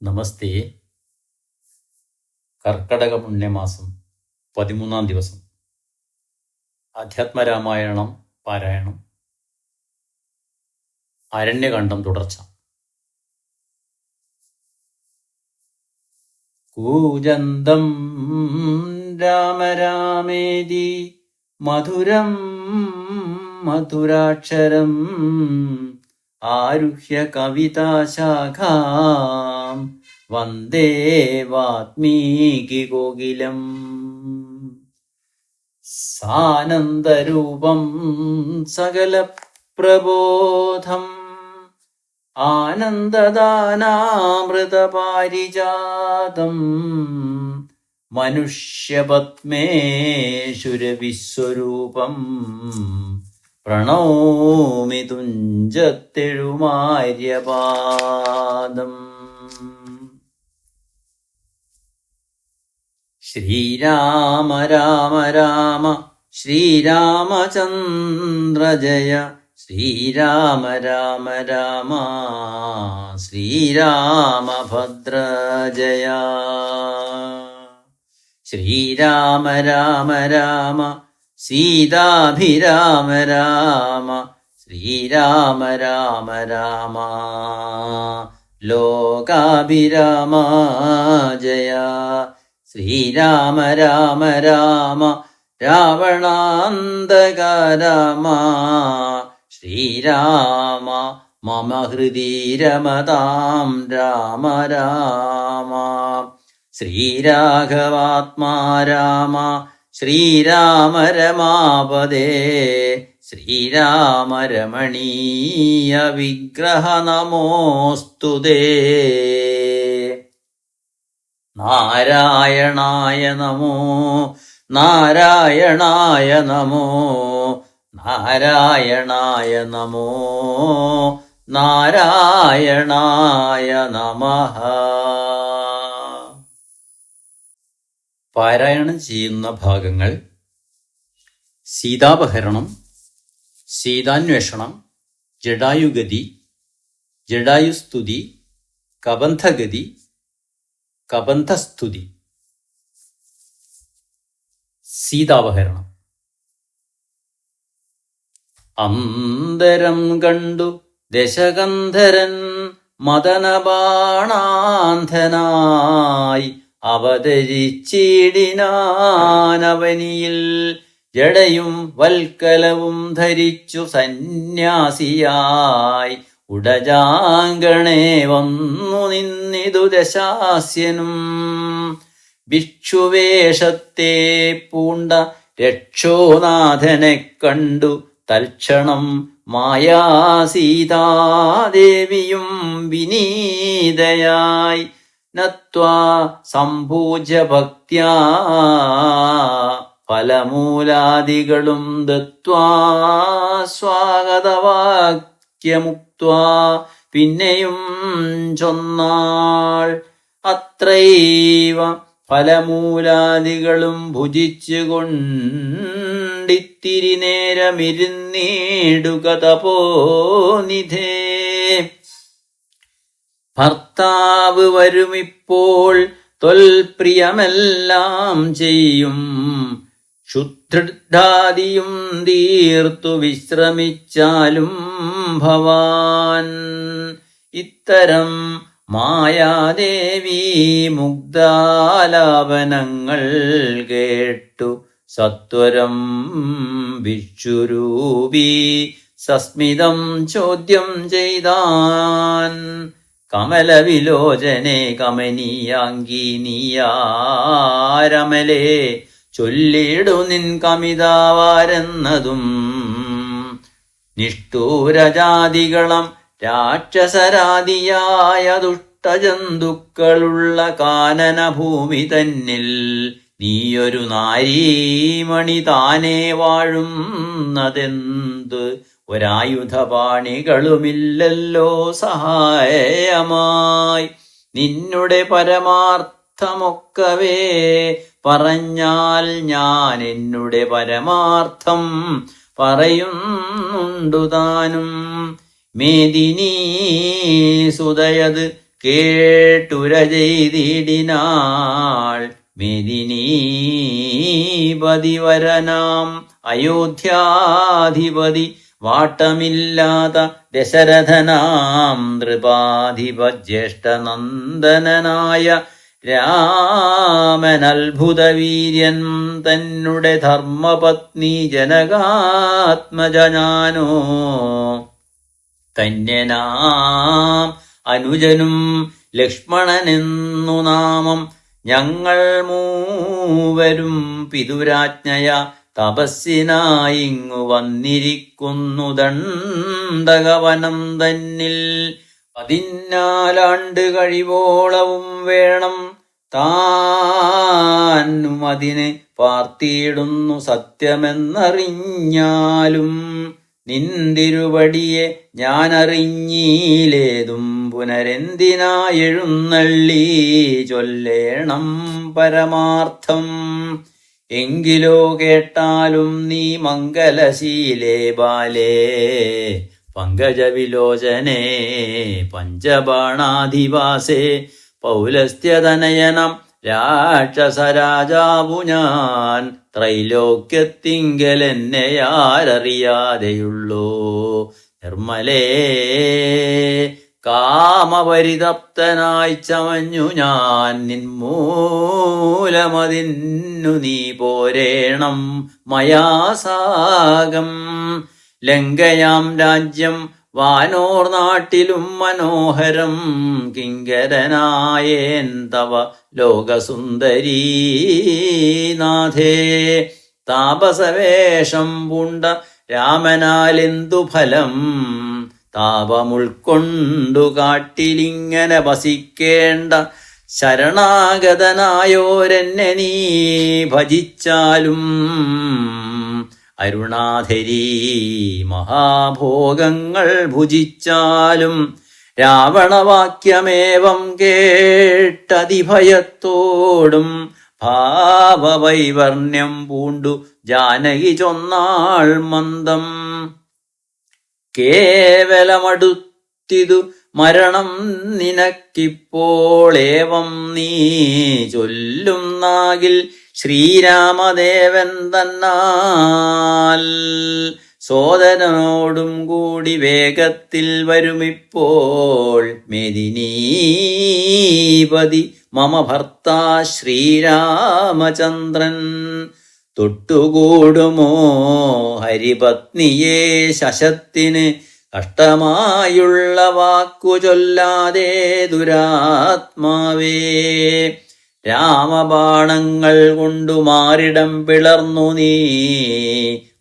നമസ്തേ. കർക്കടക പുണ്യമാസം 13-ാം ദിവസം. അധ്യാത്മരാമായണം പാരായണം. അരണ്യകാണ്ഡം തുടർച്ച. കൂജന്തം രാമ രാമേതി മധുരം മധുരാക്ഷരം ആരുഹ്യ കവിതാശാഖാം വന്ദേ വാത്മീകി കോകിലം. സാനന്ദരൂപം സകല പ്രബോധം ആനന്ദദാനാമൃതപാരിജാതം മനുഷ്യപത്മേശ്വരവിശ്വരൂപം പ്രണോമി തുഞ്ചത്തെഴുമാര്യപാദം. ശ്രീരാമ രാമ രാമ ശ്രീരാമചന്ദ്ര ജയ ശ്രീരാമ രാമ രാമ ശ്രീരാമഭദ്ര ജയ. ശ്രീരാമ രാമ രാമ സീതാഭിരാമ രാമ ശ്രീരാമ രാമ രാമ ലോകാഭിരാമ ജയ. ശ്രീരാമ രാമ രാമ രാവണാന്തക രാമ ശ്രീരാമ മമ ഹൃദി രമതാം രാമ രാമ. ശ്രീരാഘവാത്മാ രാമ ശ്രീരാമ രമാപദേ ശ്രീരാമ രമണീയ വിഗ്രഹ നമോസ്തുതേ. നാരായണായ നമോ നാരായണായ നമോ നാരായണായ നമോ നാരായണായ നമഃ. പാരായണം ചെയ്യുന്ന ഭാഗങ്ങൾ: സീതാപഹരണം, സീതാന്വേഷണം, ജടായുഗതി, ജടായുസ്തുതി, കബന്ധഗതി, കബന്ധസ്തുതി. സീതാപഹരണം. അന്തരം കണ്ടു ദശകന്ധരൻ മദനബാണാന്ധനായി അവതരിച്ചിടിനാനവനിയിൽ ജടയും വൽക്കലവും ധരിച്ചു സന്യാസിയായി ഉടജാങ്കണേ വന്നു നിന്നിതു ദശാസ്യനും. ഭിക്ഷുവേഷത്തെ പൂണ്ട രക്ഷോനാഥനെ കണ്ടു തൽക്ഷണം മായാസീതാദേവിയും വിനീതയായി നത്വാ സംപൂജ്യ ഭക്ത്യാ ഫലമൂലാദികളും ദത്വാ സ്വാഗതവാക്യമുക്ത്വാ പിന്നെയും ചൊന്നാൾ. അത്രൈവ ഫലമൂലാദികളും ഭുജിച്ചുകൊണ്ടിത്തിരി നേരമിരുന്നീടുക തപോനിധേ. ഭർത്താവ് വരുമിപ്പോൾ ത്വൽപ്രിയമെല്ലാം ചെയ്യും ക്ഷുദ്ധാദിയും തീർത്തു വിശ്രമിച്ചാലും ഭവാൻ. ഇത്തരം മായാദേവി മുഗ്ധാലാപനങ്ങൾ കേട്ടു സത്വരം ഭിക്ഷുരൂപി സസ്മിതം ചോദ്യം ചെയ്താൻ. കമലവിലോചനെ കമനീയാങ്കി നീയാരമലേ ചൊല്ലിടു നിൻ കമിതാവാരെന്നതും. നിഷ്ഠൂരജാതികളം രാക്ഷസരാദിയായ ദുഷ്ടജന്തുക്കളുള്ള കാനനഭൂമി തന്നിൽ നീയൊരു നാരീമണി താനേ വാഴുന്നതെന്ത്? ഒരായുധപാണികളുമില്ലല്ലോ സഹായമായി. നിന്നുടെ പരമാർത്ഥമൊക്കവേ പറഞ്ഞാൽ ഞാൻ എന്നുടെ പരമാർത്ഥം പറയുന്നുണ്ടു താനും. മേദിനീ സുതയത് കേട്ടുര ചെയ്തിടിനാൾ മേദിനീപതിവരനാം അയോധ്യാധിപതി വാട്ടമില്ലാത്ത ദശരഥനാം നൃപാധിപ ജ്യേഷ്ഠനന്ദനായ രാമനത്ഭുതവീര്യൻ തന്നെ ധർമ്മപത്നി ജനകാത്മജാനോ ധന്യനാം അനുജനും ലക്ഷ്മണനെന്നു നാമം ഞങ്ങൾ മൂവരും പിതുരാജ്ഞയ തപസ്സിനായിങ്ങു വന്നിരിക്കുന്നു ദണ്ഡകവനം തന്നിൽ 14 കഴിവോളവും വേണം താനും അതിന് പാർത്തിയിടുന്നു സത്യമെന്നറിഞ്ഞാലും നിന്തിരുവടിയെ ഞാനറിഞ്ഞീലേതും പുനരെന്തിനായെഴുന്നള്ളി ചൊല്ലേണം പരമാർത്ഥം എങ്കിലോ കേട്ടാലും നീ മംഗലശീലേ ബാലേ പങ്കജവിലോചനേ പഞ്ചബാണാധിവാസേ പൗലസ്ത്യതനയനം രാക്ഷസരാജാവു ഞാൻ ത്രൈലോക്യത്തിങ്കലെന്നെയാരറിയാതെയുള്ളൂ നിർമ്മലേ കാമപരിതപ്തനായി ചമഞ്ഞു ഞാൻ നിന്മൂലമതിന്നു നീ പോരേണം മയാസാകം ലങ്കയാം രാജ്യം വാനോർ നാട്ടിലും മനോഹരം കിങ്കരനായേൻ തവ ലോകസുന്ദരീ നാഥേ താപസവേഷം പൂണ്ട രാമനാലെന്തു ഫലം താപമുൾക്കൊണ്ടു കാട്ടിലിങ്ങനെ വസിക്കേണ്ട ശരണാഗതനായോരെന്നെ നീ ഭജിച്ചാലും അരുണാധരീ മഹാഭോഗങ്ങൾ ഭുജിച്ചാലും രാവണവാക്യമേവം കേട്ടതിഭയത്തോടും ഭാവവൈവർണ്യം പൂണ്ടു ജാനകി ചൊന്നാൾ മന്ദം കേവലമടുത്തിതു മരണം നിനക്കിപ്പോളേവം നീ ചൊല്ലുന്നാകിൽ ശ്രീരാമദേവൻ തന്നാൽ സോദരനോടും കൂടി വേഗത്തിൽ വരുമിപ്പോൾ മേദിനീപതി മമ ഭർത്താ ശ്രീരാമചന്ദ്രൻ തൊട്ടുകൂടുമോ ഹരിപത്നിയെ ശശത്തിന് കഷ്ടമായുള്ള വാക്കു ചൊല്ലാതെ ദുരാത്മാവേ രാമബാണങ്ങൾ കൊണ്ടു മാറിടം പിളർന്നു നീ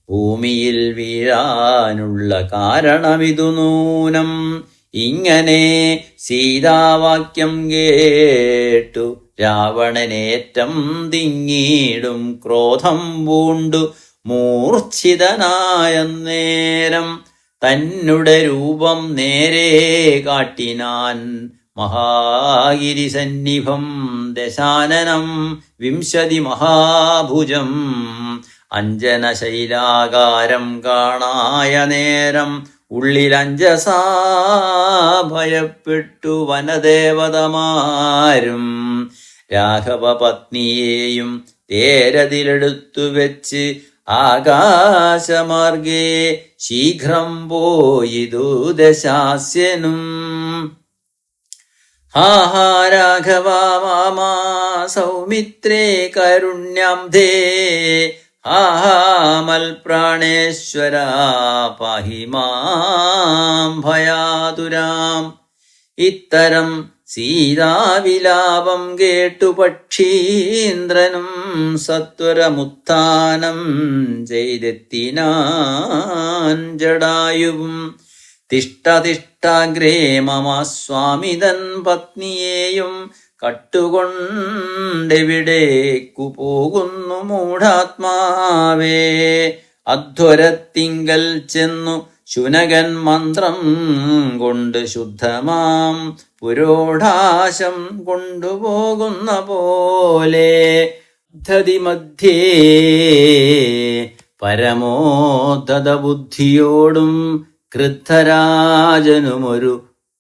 ഭൂമിയിൽ വീഴാനുള്ള കാരണമിതു നൂനം ഇങ്ങനെ സീതാവാക്യം കേട്ടു രാവണനേറ്റം തിങ്ങിയിടും ക്രോധം പൂണ്ടു മൂർച്ഛിതനായ നേരം തന്നെ രൂപം നേരെ കാട്ടിനാൻ മഹാഗിരിസന്നിഭം ദശാനനം 20 മഹാഭുജം അഞ്ജനശൈലാകാരം കാണായ നേരം ഉള്ളിലഞ്ജസാ ഭയപ്പെട്ടു വനദേവതമാരും രാഘവപത്നിയെയും തേരതിലെടുത്തു വെച്ച് ആകാശമാർഗേ ശീഘ്രം പോയിതു ദശാസ്യനും ഹാ രാഘവ മാമാ സൗമിത്രേ കരുണ്യാബ്ധേ ഹാ മൽപ്രാണേശ്വര പാഹി മാം ഭയാതുരാം ഇത്തരം സീതാവിലാപം കേട്ടു പക്ഷീന്ദ്രനും സത്വരമുത്ഥാനം ചെയ്തെത്തിനാൻ ജടായുവും തിഷ്ടതിഷ്ടാഗ്രേ മമ സ്വാമിതൻ പത്നിയെയും കട്ടുകൊണ്ടെവിടേക്കു പോകുന്നു മൂഢാത്മാവേ അധ്വരത്തിങ്കൽ ചെന്നു ശുനകൻ മന്ത്രം കൊണ്ട് ശുദ്ധമാം പുരോഢാശം കൊണ്ടുപോകുന്ന പോലെ മധ്യേ പരമോദ്ധത ബുദ്ധിയോടും ക്രുദ്ധരാജനുമൊരു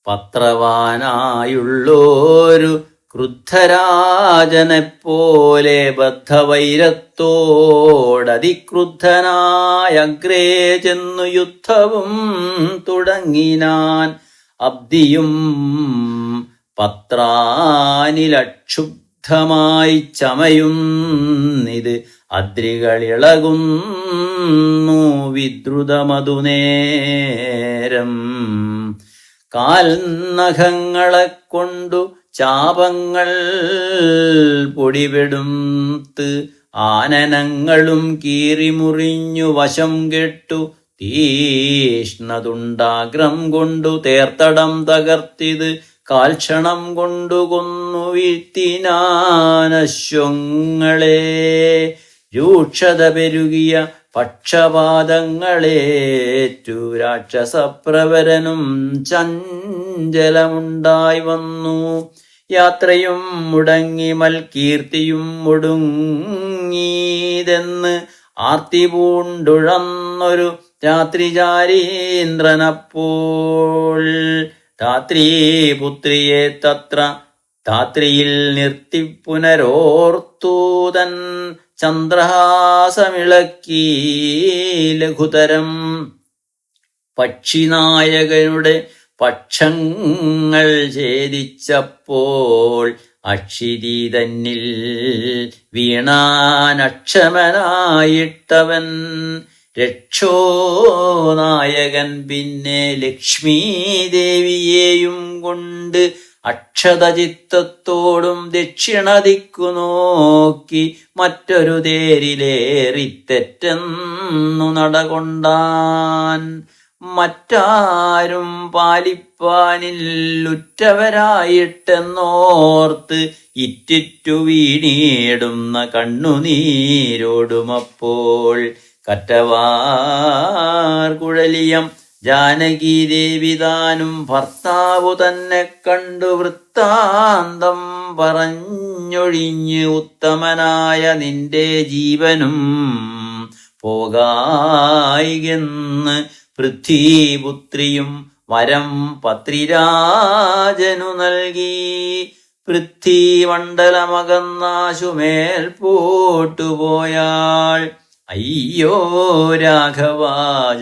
പത്രവാനായുള്ളോരു ക്രുദ്ധരാജനെപ്പോലെ ബദ്ധവൈരത്തോടതിക്രുദ്ധനായഗ്രേ ചെന്നു യുദ്ധവും തുടങ്ങിനാൻ. അബ്ദിയും പത്രാനിലക്ഷുബ്ധമായി ചമയുന്നിത് അദ്രികളിളകുന്നു വിദ്രുതമതുനേരം. കാൽനഖങ്ങളെ കൊണ്ടു ചാപങ്ങൾ പൊടിപെടുത്ത് ആനനങ്ങളും കീറിമുറിഞ്ഞു വശം കെട്ടു തീഷ്ണതുണ്ടാഗ്രം കൊണ്ടു തേർത്തടം തകർത്തിത് കാൽക്ഷണം കൊണ്ടു കൊന്നു വീഴ്ത്തിനാനശ്വങ്ങളെ. രൂക്ഷത പെരുകിയ പക്ഷപാതങ്ങളേറ്റു രാക്ഷസപ്രവരനും ചഞ്ചലമുണ്ടായി വന്നു. യാത്രയും മുടങ്ങി മൽകീർത്തിയും മുടുങ്ങീതെന്ന് ആർത്തി പൂണ്ടുഴന്നൊരു രാത്രിചാരീന്ദ്രനപ്പോൾ ധാത്രീപുത്രിയെ തത്ര ധാത്രിയിൽ നിർത്തി പുനരോർത്തൂതൻ ചന്ദ്രഹാസമിളക്കി ലഘുതരം. പക്ഷിനായകനുടെ പക്ഷങ്ങൾ ഛേദിച്ചപ്പോൾ അക്ഷിതി തന്നിൽ വീണാനക്ഷമനായിട്ടവൻ രക്ഷോനായകൻ പിന്നെ ലക്ഷ്മീദേവിയെയും കൊണ്ട് അക്ഷതചിത്തത്തോടും ദക്ഷിണദിക്കു നോക്കി മറ്റൊരു തേരിലേറിത്തെറ്റെന്നു നടകൊണ്ടാൻ. മറ്റാരും പാലിപ്പാനില്ലുറ്റവരായിട്ടെന്നോർത്ത് ഇറ്റിറ്റു വീണിടുന്ന കണ്ണുനീരോടുമപ്പോൾ കറ്റവാർ കുഴലിയം ജാനകീദേവി താനും ഭർത്താവു തന്നെ കണ്ടു വൃത്താന്തം പറഞ്ഞൊഴിഞ്ഞ് ഉത്തമനായ നിന്റെ ജീവനും പോകായികെന്ന് പൃഥ്വീപുത്രിയും വരം പത്രിരാജനു നൽകി. പൃഥ്വീമണ്ഡലമകന്നാശുമേൽ പോട്ടുപോയാൾ. അയ്യോ രാഘവ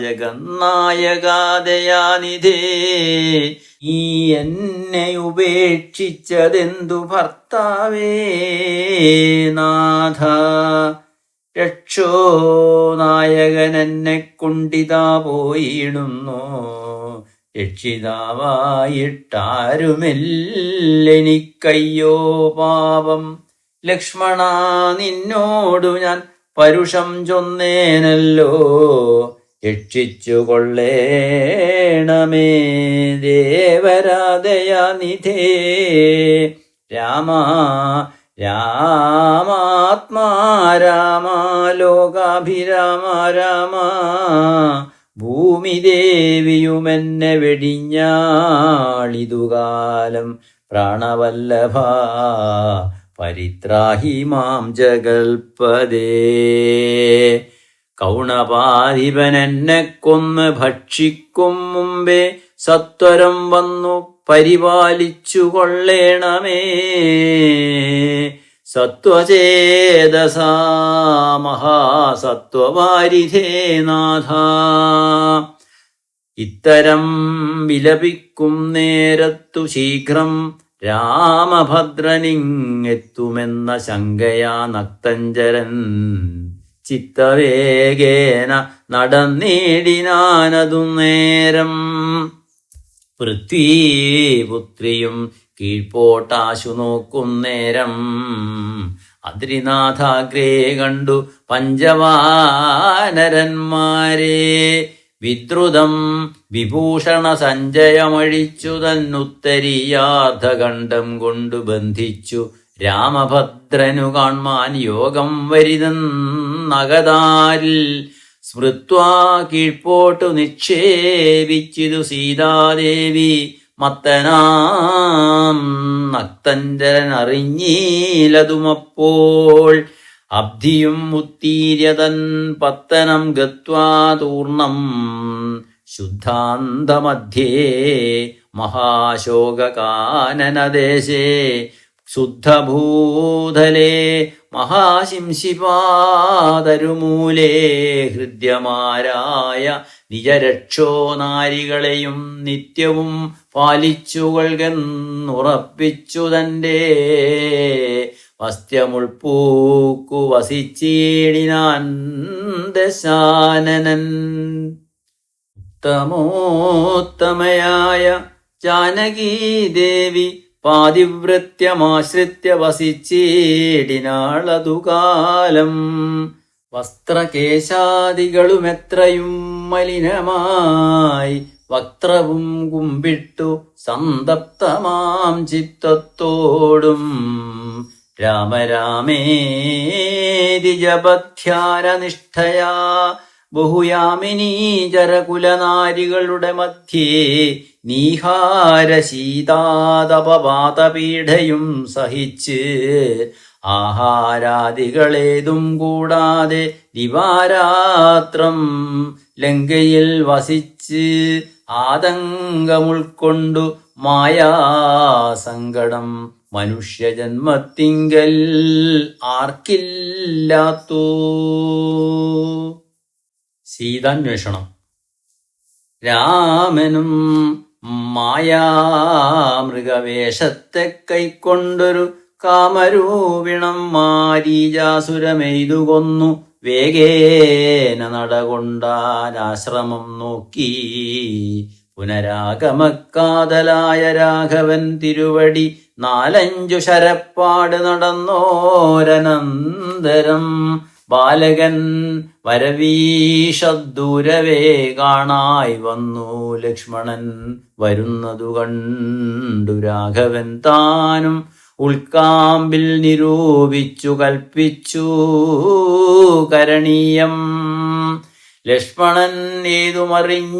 ജഗന്നായകാദയാനിധേ, നീ എന്നെ ഉപേക്ഷിച്ചതെന്തു ഭർത്താവേ നാഥ. രക്ഷോ നായകനെന്നെ കൊണ്ടിതാ പോയിടുന്നു. രക്ഷിതാവായിട്ടാരുമില്ലെനിക്കയ്യോ പാപം. ലക്ഷ്മണ നിന്നോടു ഞാൻ പരുഷം ചൊന്നേനല്ലോ. രക്ഷിച്ചു കൊള്ളേണമേ ദേവരാധയാനിധേ. രാമ രാമാത്മാ രാമ ലോകാഭിരാമ രാമ. ഭൂമിദേവിയുമെന്നെ വെടിഞ്ഞാളിതുകാലം പ്രാണവല്ലഭ. പരിത്രാഹി മാം ജഗൽപദേ. കൗണപാധിപനെന്നെ കൊന്ന് ഭക്ഷിക്കും മുമ്പേ സത്വരം വന്നു പരിപാലിച്ചു കൊള്ളേണമേ. സത്വചേതസാ മഹാസത്വവാരിധേ നാഥ. ഇത്തരം വിലപിക്കും നേരത്തു ശീഘ്രം രാമഭദ്രനിങ്ങെത്തുമെന്ന ശങ്കയാ നക്തഞ്ചരൻ ചിത്തവേഗേന നടന്നിടിനാനതു നേരം. പൃഥ്വീപുത്രിയും കീഴ്പോട്ടാശു നോക്കുന്നേരം അദ്രിനാഥാഗ്രേ കണ്ടു പഞ്ചവാനരന്മാരെ. വിദ്രുതം വിഭൂഷണ സഞ്ജയമഴിച്ചു തന്നുത്തരീയാർദ്ധഖണ്ഡം കൊണ്ടു ബന്ധിച്ചു രാമഭദ്രനു കാൺമാൻ യോഗം വരിതന്നകതാരിൽ. സ്മൃത്വാ കീഴ്പോട്ടു നിക്ഷേപിച്ചിതു സീതാദേവി. മത്തനാം നക്തഞ്ചരൻ അറിഞ്ഞീലതുമപ്പോൾ. അബ്ധിയും ഉത്തീര്യതൻ പത്തനം ഗത്വാ തൂർണം ശുദ്ധാന്തമധ്യേ മഹാശോകകാനനദേശേ ശുദ്ധഭൂതലേ മഹാശിംശിപാതരുമൂലേ ഹൃദ്യമാരായ നിജരക്ഷോ നാരികളെയും നിത്യവും പാലിച്ചുകൊള്ളുറപ്പിച്ചു തൻ്റെ വസ്ത്യമുൾപ്പൂക്കു വസിച്ചീടിനാൻ ദശാനനൻ. ഉത്തമോത്തമയായ ജാനകീദേവി പാതിവൃത്യമാശ്രിത്യ വസിച്ചീടിനാളതുകാലം. വസ്ത്രകേശാദികളുമെത്രയും മലിനമായി വക്ത്രവും കുമ്പിട്ടു സന്തപ്തമാം ചിത്തത്തോടും രാമരാമേതി ജപധ്യാനനിഷ്ഠയാ ബഹുയാമിനീചരകുലനാരികളുടെ മധ്യേ നീഹാരശീതാതപവാതപീഠയും സഹിച്ച് ആഹാരാദികളേതും കൂടാതെ ദിവാരാത്രം ലങ്കയിൽ വസിച്ച് ആതങ്കമുൾക്കൊണ്ടു മായാസങ്കടം മനുഷ്യജന്മത്തിങ്കൽ ആർക്കില്ലാത്തോ. സീതാന്വേഷണം. രാമനും മായാമൃഗവേഷത്തെ കൈക്കൊണ്ടൊരു കാമരൂപിണം മാരീചാസുരമെയ്തു കൊന്നു വേഗേന നടകൊണ്ടാനാശ്രമം നോക്കി. പുനരാഗമക്കാതലായ രാഘവൻ തിരുവടി 4-5 ശരപ്പാട് നടന്നോരനന്തരം ബാലകൻ വരവീഷദ്ദൂരവേ കാണായി വന്നു. ലക്ഷ്മണൻ വരുന്നതു കണ്ടു രാഘവൻ താനും ഉൾക്കാമ്പിൽ നിരൂപിച്ചു കൽപ്പിച്ചു കരണീയം. ലക്ഷ്മണൻ ഏതുമറിഞ്ഞീലല്ലോ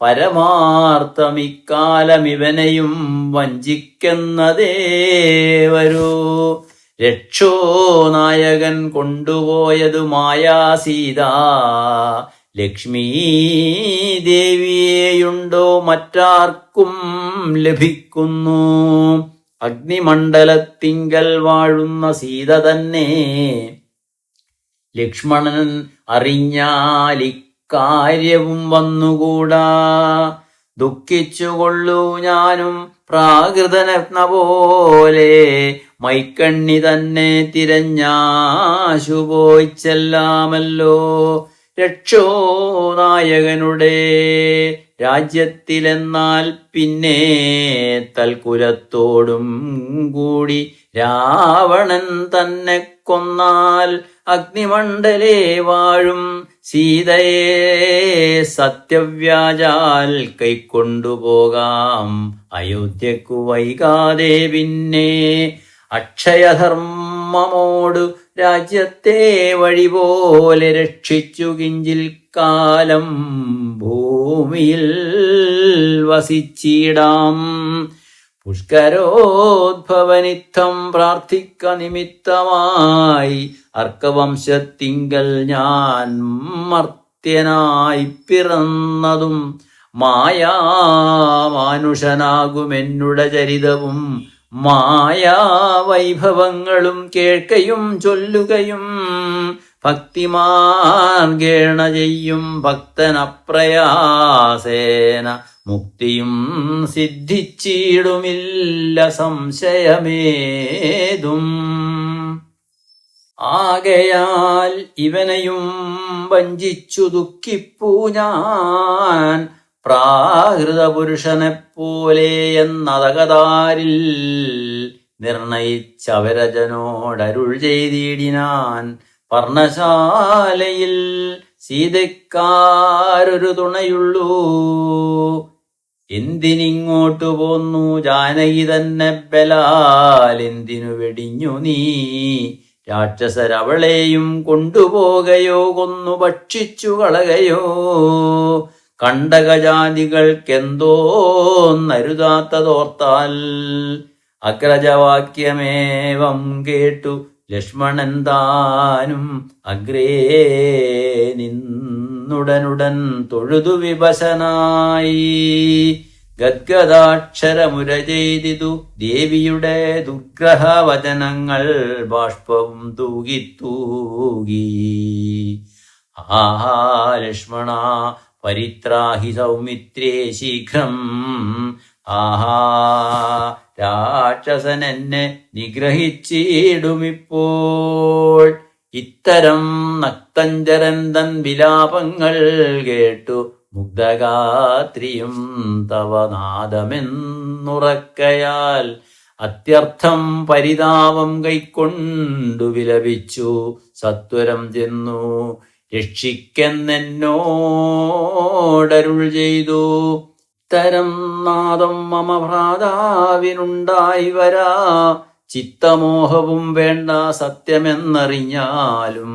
പരമാർത്ഥമിക്കാലമിവനെയും വഞ്ചിക്കുന്നതേ വരൂ. രക്ഷോ നായകൻ കൊണ്ടുപോയതു മായാസീത ലക്ഷ്മീ ദേവിയെയുണ്ടോ മറ്റാർക്കും ലഭിക്കുന്നു. അഗ്നിമണ്ഡലത്തിങ്കൽ വാഴുന്ന സീത തന്നെ ലക്ഷ്മണൻ അറിഞ്ഞാലിക്കാര്യവും വന്നുകൂടാ. ദുഃഖിച്ചുകൊള്ളൂ ഞാനും പ്രാകൃതരത്ന പോലെ മൈക്കണ്ണി തന്നെ തിരഞ്ഞാശുപോയി ചെല്ലാമല്ലോ. രക്ഷോ നായകനുടെ രാജ്യത്തിലെന്നാൽ പിന്നെ തൽക്കുലത്തോടും കൂടി രാവണൻ തന്നെ കൊന്നാൽ അഗ്നിമണ്ഡലേ വാഴും സീതയെ സത്യവ്യാജാൽ കൈക്കൊണ്ടുപോകാം അയോധ്യക്കു വൈകാതെ. പിന്നെ അക്ഷയധർമ്മമോടു രാജ്യത്തെ വഴിപോലെ രക്ഷിച്ചു കിഞ്ചിൽ കാലം ഭൂമിയിൽ വസിച്ചിടാം. പുഷ്കരോദ്ഭവനിത്തം പ്രാർത്ഥിക്ക നിമിത്തമായി അർക്കവംശത്തിങ്കൽ ഞാൻ മർത്യനായി പിറന്നതും മായാമാനുഷനാകുമെന്നുടെ ചരിതവും മായാവൈഭവങ്ങളും കേൾക്കയും ചൊല്ലുകയും ഭക്തിമാർഗേണ ചെയ്യും ഭക്തനപ്രയാസേന മുക്തിയും സിദ്ധിച്ചിടുമില്ല സംശയമേതും. ആകയാൽ ഇവനെയും വഞ്ചിച്ചു ദുഃഖിപ്പൂ ഞാൻ പ്രാകൃത പുരുഷനെപ്പോലെ എന്നതകതാരിൽ നിർണയിച്ചവരജനോടരുൾ ചെയ്തിടിനാൻ. പർണശാലയിൽ സീതക്കാരൊരു തുണയുള്ളൂ. എന്തിനിങ്ങോട്ടു പോന്നു ജാനകി തന്നെ ബലാൽ എന്തിനു വെടിഞ്ഞു നീ? രാക്ഷസരവളെയും കൊണ്ടുപോകയോ കൊന്നു ഭക്ഷിച്ചു കളകയോ? കണ്ടകജാതികൾക്കെന്തോന്നരുതാത്തതോർത്താൽ അഗ്രജവാക്യമേവം കേട്ടു ലക്ഷ്മണൻ താനും അഗ്രേ നിന്നു. എന്നുടനുടൻ തൊഴുതു വിവശനായി. ഗദ്ഗദാക്ഷരമുര ചെയ്തിതു ദേവിയുടെ ദുർഗ്രഹവചനങ്ങൾ ബാഷ്പവും തൂകിത്തൂകി. ആഹാ ലക്ഷ്മണ പരിത്രാഹി സൗമിത്രേ ശീഘ്രം. ആഹാ രാക്ഷസനെന്നെ നിഗ്രഹിച്ചിടുമിപ്പോൾ. ഇത്തരം നക്തഞ്ചരന്തൻ വിലാപങ്ങൾ കേട്ടു മുഗ്ധഗാത്രിയും തവ നാദമെന്നുറക്കയാൽ അത്യർത്ഥം പരിതാപം കൈക്കൊണ്ടു വിലപിച്ചു. സത്വരം ചെന്നു രക്ഷിക്കെന്നോടരുൾ ചെയ്തു. ഇത്തരം നാദം മമ ഭ്രാതാവിനുണ്ടായി വരാ. ചിത്തമോഹവും വേണ്ട സത്യമെന്നറിഞ്ഞാലും.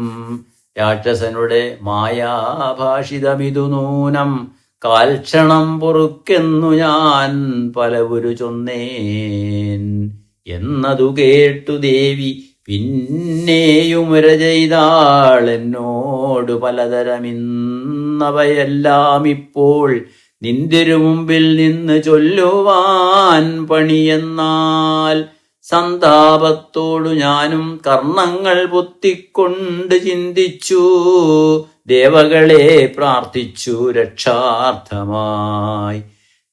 രാക്ഷസനുടെ മായാഭാഷിതമിതു നൂനം. കാൽക്ഷണം പൊറുക്കെന്നു ഞാൻ പലവുരു ചൊന്നേൻ. എന്നതു കേട്ടു ദേവി പിന്നെയുമുര ചെയ്താൾ എന്നോട് പലതരമിന്നവയെല്ലാം ഇപ്പോൾ നിന്തിരു മുമ്പിൽ നിന്ന് ചൊല്ലുവാൻ പണിയെന്നാൽ. സന്താപത്തോടു ഞാനും കർണങ്ങൾ പൊത്തിക്കൊണ്ട് ചിന്തിച്ചു. ദേവകളെ പ്രാർത്ഥിച്ചു രക്ഷാർത്ഥമായി.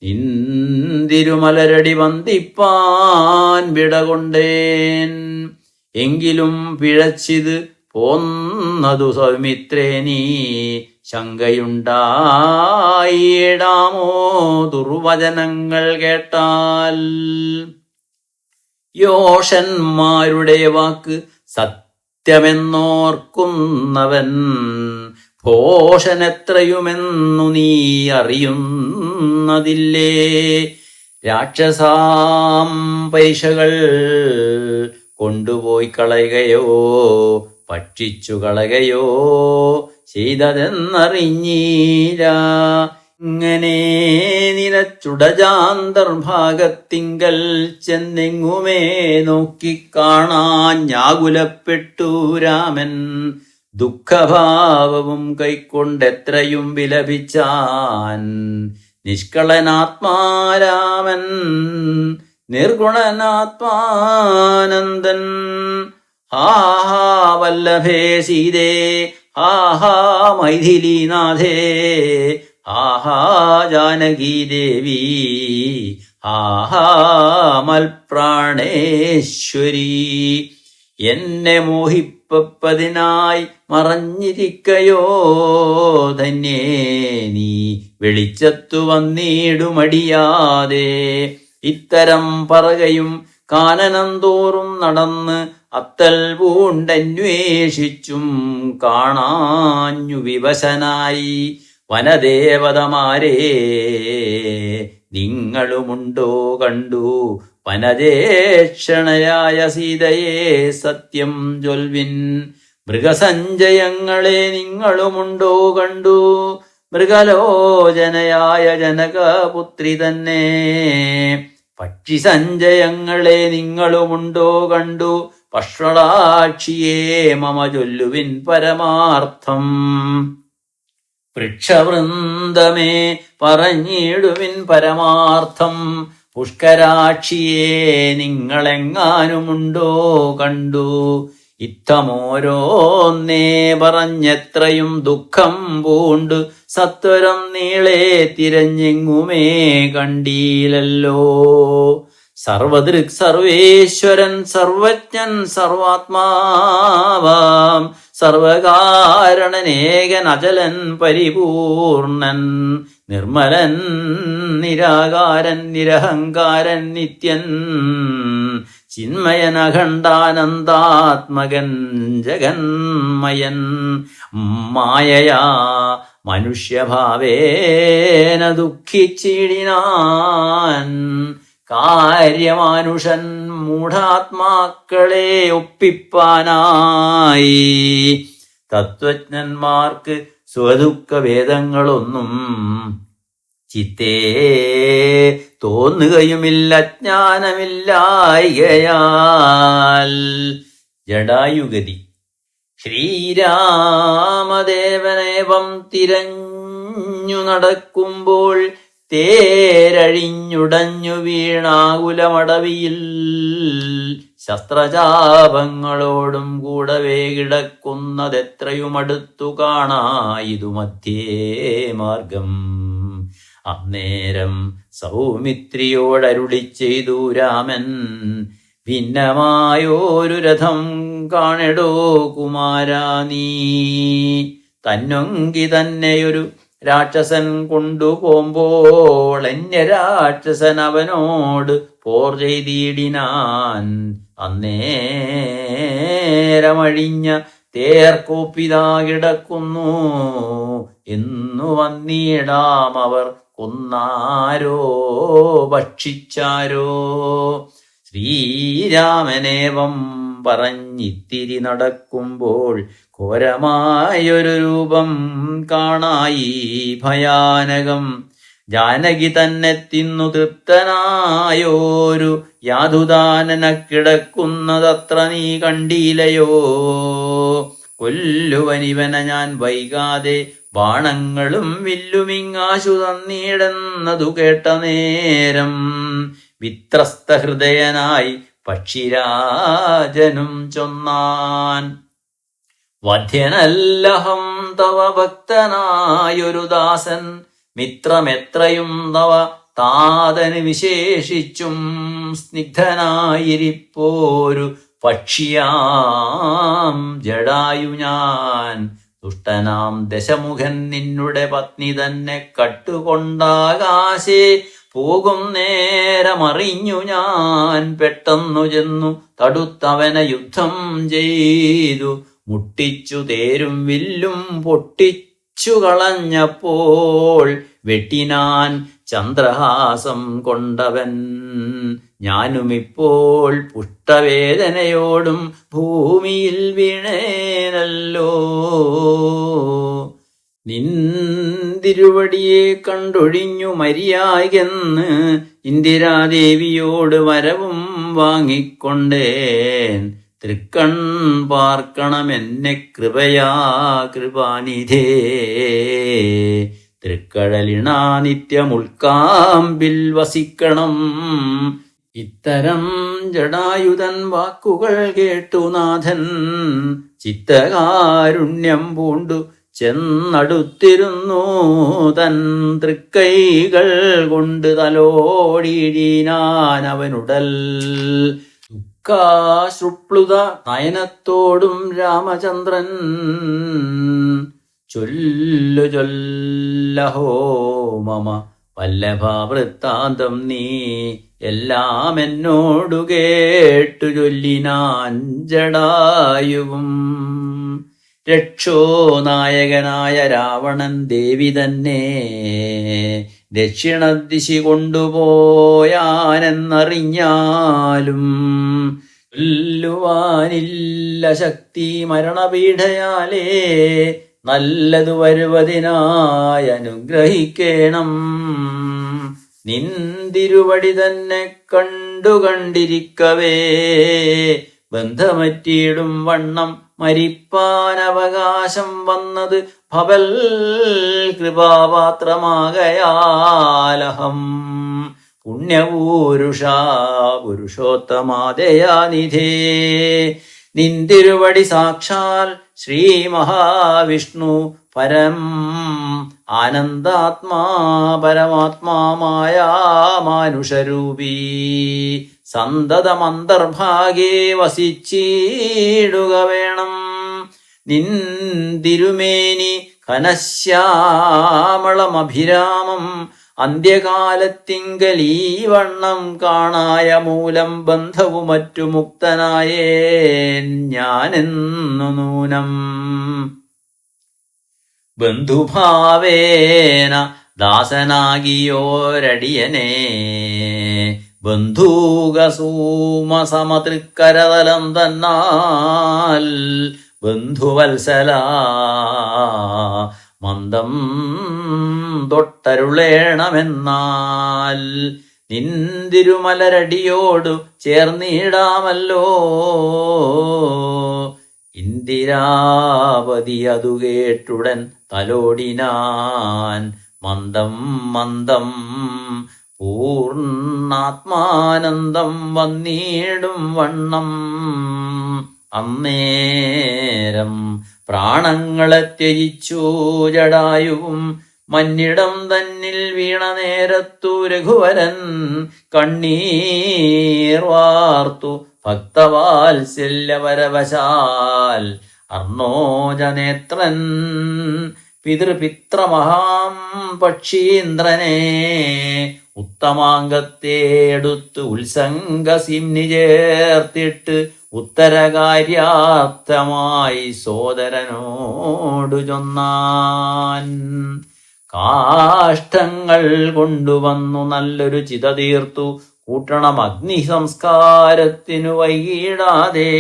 നിന്തിരുമലരടി വന്ദിപ്പാൻ വിടകൊണ്ടേൻ. എങ്കിലും പിഴച്ചിത് പോന്നതു സൗമിത്രേ നീ. ശങ്കയുണ്ടായിടാമോ ദുർവചനങ്ങൾ കേട്ടാൽ. യോഷന്മാരുടെ വാക്ക് സത്യമെന്നോർക്കുന്നവൻ ഭോഷനെത്രയുമെന്നു നീ അറിയുന്നതില്ലേ. രാക്ഷസാം പൈശകൾ കൊണ്ടുപോയി കളയുകയോ ഭക്ഷിച്ചു കളയുകയോ ചെയ്തതെന്നറിഞ്ഞീല. ഇങ്ങനെ നിലച്ചുടജാന്തർഭാഗത്തിങ്കൽ ചെന്നെങ്ങുമേ നോക്കിക്കാണാൻ ഞാകുലപ്പെട്ടു രാമൻ. ദുഃഖഭാവവും കൈക്കൊണ്ടെത്രയും വിലപിച്ചാൻ. നിഷ്കളനാത്മാരാമൻ നിർഗുണനാത്മാനന്ദൻ. ആഹാ വല്ലഭേ സീതേ, ആഹാ മൈഥിലീനാഥേ, ആഹാ ജാനകീ ദേവി, ആഹാ മൽപ്രാണേശ്വരി. എന്നെ മോഹിപ്പതിനായി മറഞ്ഞിരിക്കയോ ധന്യേ നീ. വെളിച്ചത്തു വന്നിടുമടിയാതെ. ഇത്തരം പറകയും കാനനം തോറും നടന്ന് അത്തൽ പൂണ്ടന്വേഷിച്ചും കാണാഞ്ഞു വിവശനായി. വനദേവതമാരേ നിങ്ങളുമുണ്ടോ കണ്ടു. വനജേക്ഷണയായ സീതയെ സത്യം ചൊൽവിൻ. മൃഗസഞ്ചയങ്ങളെ നിങ്ങളുമുണ്ടോ കണ്ടു. മൃഗലോചനയായ ജനകപുത്രി തന്നെ. പക്ഷിസഞ്ചയങ്ങളെ നിങ്ങളുമുണ്ടോ കണ്ടു. പഷ്വളാക്ഷിയെ മമ ചൊല്ലുവിൻ പരമാർത്ഥം. വൃക്ഷവൃന്ദമേ പറഞ്ഞിടുവിൻ പരമാർത്ഥം. പുഷ്കരാക്ഷിയെ നിങ്ങളെങ്ങാനുമുണ്ടോ കണ്ടു. ഇത്തമോരോന്നേ പറഞ്ഞെത്രയും ദുഃഖം പൂണ്ട് സത്വരം നീളെ തിരഞ്ഞെങ്ങുമേ കണ്ടീലല്ലോ. സർവദൃക് സർവേശ്വരൻ സർവജ്ഞൻ സർവാത്മാവാം. സർവകാരണനേകൻ അചലൻ പരിപൂർണൻ. നിർമ്മലൻ നിരാകാരൻ നിരഹങ്കാരൻ നിത്യൻ. ചിന്മയൻ അഖണ്ഡാനന്ദാത്മകൻ ജഗന്മയൻ. മായയാ മനുഷ്യഭാവേന ദുഃഖിച്ചിടിനാൻ. കാര്യമാനുഷൻ മൂഢാത്മാക്കളെ ഒപ്പിപ്പാനായി. തത്വജ്ഞന്മാർക്ക് സുഖദുഃഖ ഭേദങ്ങളൊന്നും ചിത്തേ തോന്നുകയുമില്ല ജ്ഞാനമില്ലായികയാൽ. ജടായുഗതി. ശ്രീരാമദേവനേവം തിരഞ്ഞു നടക്കുമ്പോൾ തേരഴിഞ്ഞുടഞ്ഞു വീണാകുലമടവിയിൽ ശസ്ത്രചാപങ്ങളോടും കൂടവേ കിടക്കുന്നതെത്രയുമടുത്തു കാണായിതു മധ്യേ മാർഗം. അന്നേരം സൗമിത്രിയോടരുളി ചെയ്തു രാമൻ, ഭിന്നമായോരു രഥം കാണെടോ കുമാരാ നീ. തന്നൊങ്കി തന്നെയൊരു രാക്ഷസൻ കൊണ്ടുപോകുമ്പോൾ അന്യരാക്ഷസൻ അവനോട് പോർ ചെയ്തിടിനാൻ. അന്നേരമഴിഞ്ഞ തേർക്കോപ്പിതാ കിടക്കുന്നു എന്നു വന്നിടാം അവർ കൊന്നാരോ ഭക്ഷിച്ചാരോ. ശ്രീരാമനേവം പറഞ്ഞിത്തിരി നടക്കുമ്പോൾ ഘോരമായൊരു രൂപം കാണായി ഭയാനകം. ജാനകി തന്നെ തിന്നു തൃപ്തനായോരു യാതുദാനന കിടക്കുന്നതത്ര നീ കണ്ടീലയോ. കൊല്ലുവനിവന ഞാൻ വൈകാതെ, ബാണങ്ങളും വില്ലുമിങ്ങാശു തന്നീടെന്നതു കേട്ട നേരം വിത്രസ്ത ഹൃദയനായി പക്ഷിരാജനും ചൊന്നാൻ. വധ്യനല്ലഹം തവ ഭക്തനായൊരു ദാസൻ, മിത്രമെത്രയും തവ താതന് വിശേഷിച്ചും സ്നിഗ്ധനായിരിപ്പോരു പക്ഷിയാം ജടായു ഞാൻ. ദുഷ്ടനാം ദശമുഖൻ നിന്നുടെ പത്നി തന്നെ കട്ടുകൊണ്ടാകാശേ പോകും നേരമറിഞ്ഞു ഞാൻ. പെട്ടെന്നു ചെന്നു തടുത്തവന യുദ്ധം ചെയ്തു, മുട്ടിച്ചു തേരും വില്ലും പൊട്ടിച്ചു കളഞ്ഞപ്പോൾ വെട്ടിനാൻ ചന്ദ്രഹാസം കൊണ്ടവൻ. ഞാനുമിപ്പോൾ പുഷ്ടവേദനയോടും ഭൂമിയിൽ വീണേനല്ലോ. നിന്തിരുവടിയെ കണ്ടൊഴിഞ്ഞു മരിയായെന്ന് ഇന്ദിരാദേവിയോട് വരവും വാങ്ങിക്കൊണ്ടേൻ. തൃക്കൺ പാർക്കണമെന്നെ കൃപയാ കൃപാനിധേ. തൃക്കടലിണാ നിത്യമുൾക്കാമ്പിൽ വസിക്കണം. ഇത്തരം ജടായുധൻ വാക്കുകൾ കേട്ടു നാഥൻ ചിത്തകാരുണ്യം പൂണ്ടു ചെന്നടുത്തിരുന്നു. തൻ തൃക്കൈകൾ കൊണ്ട് തലോടിയിനാൻ അവനുടൽ. ദുഃഖാശ്രുപ്ലുത നയനത്തോടും രാമചന്ദ്രൻ ചൊല്ലു ചൊല്ലഹോ മമ വല്ലഭാവൃത്താന്തം നീ എല്ലാം എന്നോടു കേട്ടു ചൊല്ലിനാൻ ജടായുവും. രക്ഷോനായകനായ രാവണൻ ദേവി തന്നെ ദക്ഷിണദിശി കൊണ്ടുപോയാനെന്നറിഞ്ഞാലും കൊല്ലുവാനില്ല ശക്തി മരണപീഠയാലേ. നല്ലതു വരുവതിനായി അനുഗ്രഹിക്കേണം. നിന്തിരുവടി തന്നെ കണ്ടിരിക്കവേ ബന്ധമറ്റിയിടും വണ്ണം മരിപ്പാനവകാശം വന്നത് ഭവൽ കൃപാപാത്രമാകയാലഹം. പുണ്യപൂരുഷാ പുരുഷോത്തമാദയാനിധേ. നിന്തിരുവടി സാക്ഷാൽ ശ്രീ മഹാവിഷ്ണു പരം ആനന്ദാത്മാ പരമാത്മാമായ മാനുഷരൂപീ. സന്തതമന്തർഭാഗേ വസിച്ചിടുക വേണം. നിന്തിരുമേനി ഘനശ്യാമളമഭിരാമം അന്ത്യകാലത്തിങ്കൽ ഈ വണ്ണം കാണായ മൂലം ബന്ധവു മറ്റു മുക്തനായേൻ ഞാനെന്നു നൂനം. ബന്ധുഭാവേന ദാസനാകിയോരടിയനെ ബന്ധൂകസൂമസമതൃക്കരതലം തന്നാൽ. ബന്ധുവത്സല മന്ദം തൊട്ടരുളേണമെന്നാൽ നിന്തിരുമലരടിയോടു ചേർന്നിടാമല്ലോ. ഇന്ദിരാവതി അതു കേട്ടുടൻ തലോടിനാൻ മന്ദം മന്ദം പൂർണ്ണാത്മാനന്ദം വന്നിടും വണ്ണം. അന്നേരം പ്രാണങ്ങളെ ത്യജിച്ചു ജടായുവും മന്നിടം തന്നിൽ വീണ നേരത്തു രഘുവരൻ കണ്ണീർ വാർത്തു ഭക്തവാത്സല്യപരവശാൽ അർണോജനേത്രൻ പിതൃപിത്രമഹാം പക്ഷീന്ദ്രനെ ഉത്തമാംഗത്തെ എടുത്ത് ഉത്സംഗസിംനി ചേർത്തിട്ട് ഉത്തരകാര്യാർത്ഥമായി സോദരനോടു ചൊന്നാൻ. കാഷ്ടങ്ങൾ കൊണ്ടുവന്നു നല്ലൊരു ചിത തീർത്തു കൂട്ടണം അഗ്നി സംസ്കാരത്തിനു വൈകിടാതെ.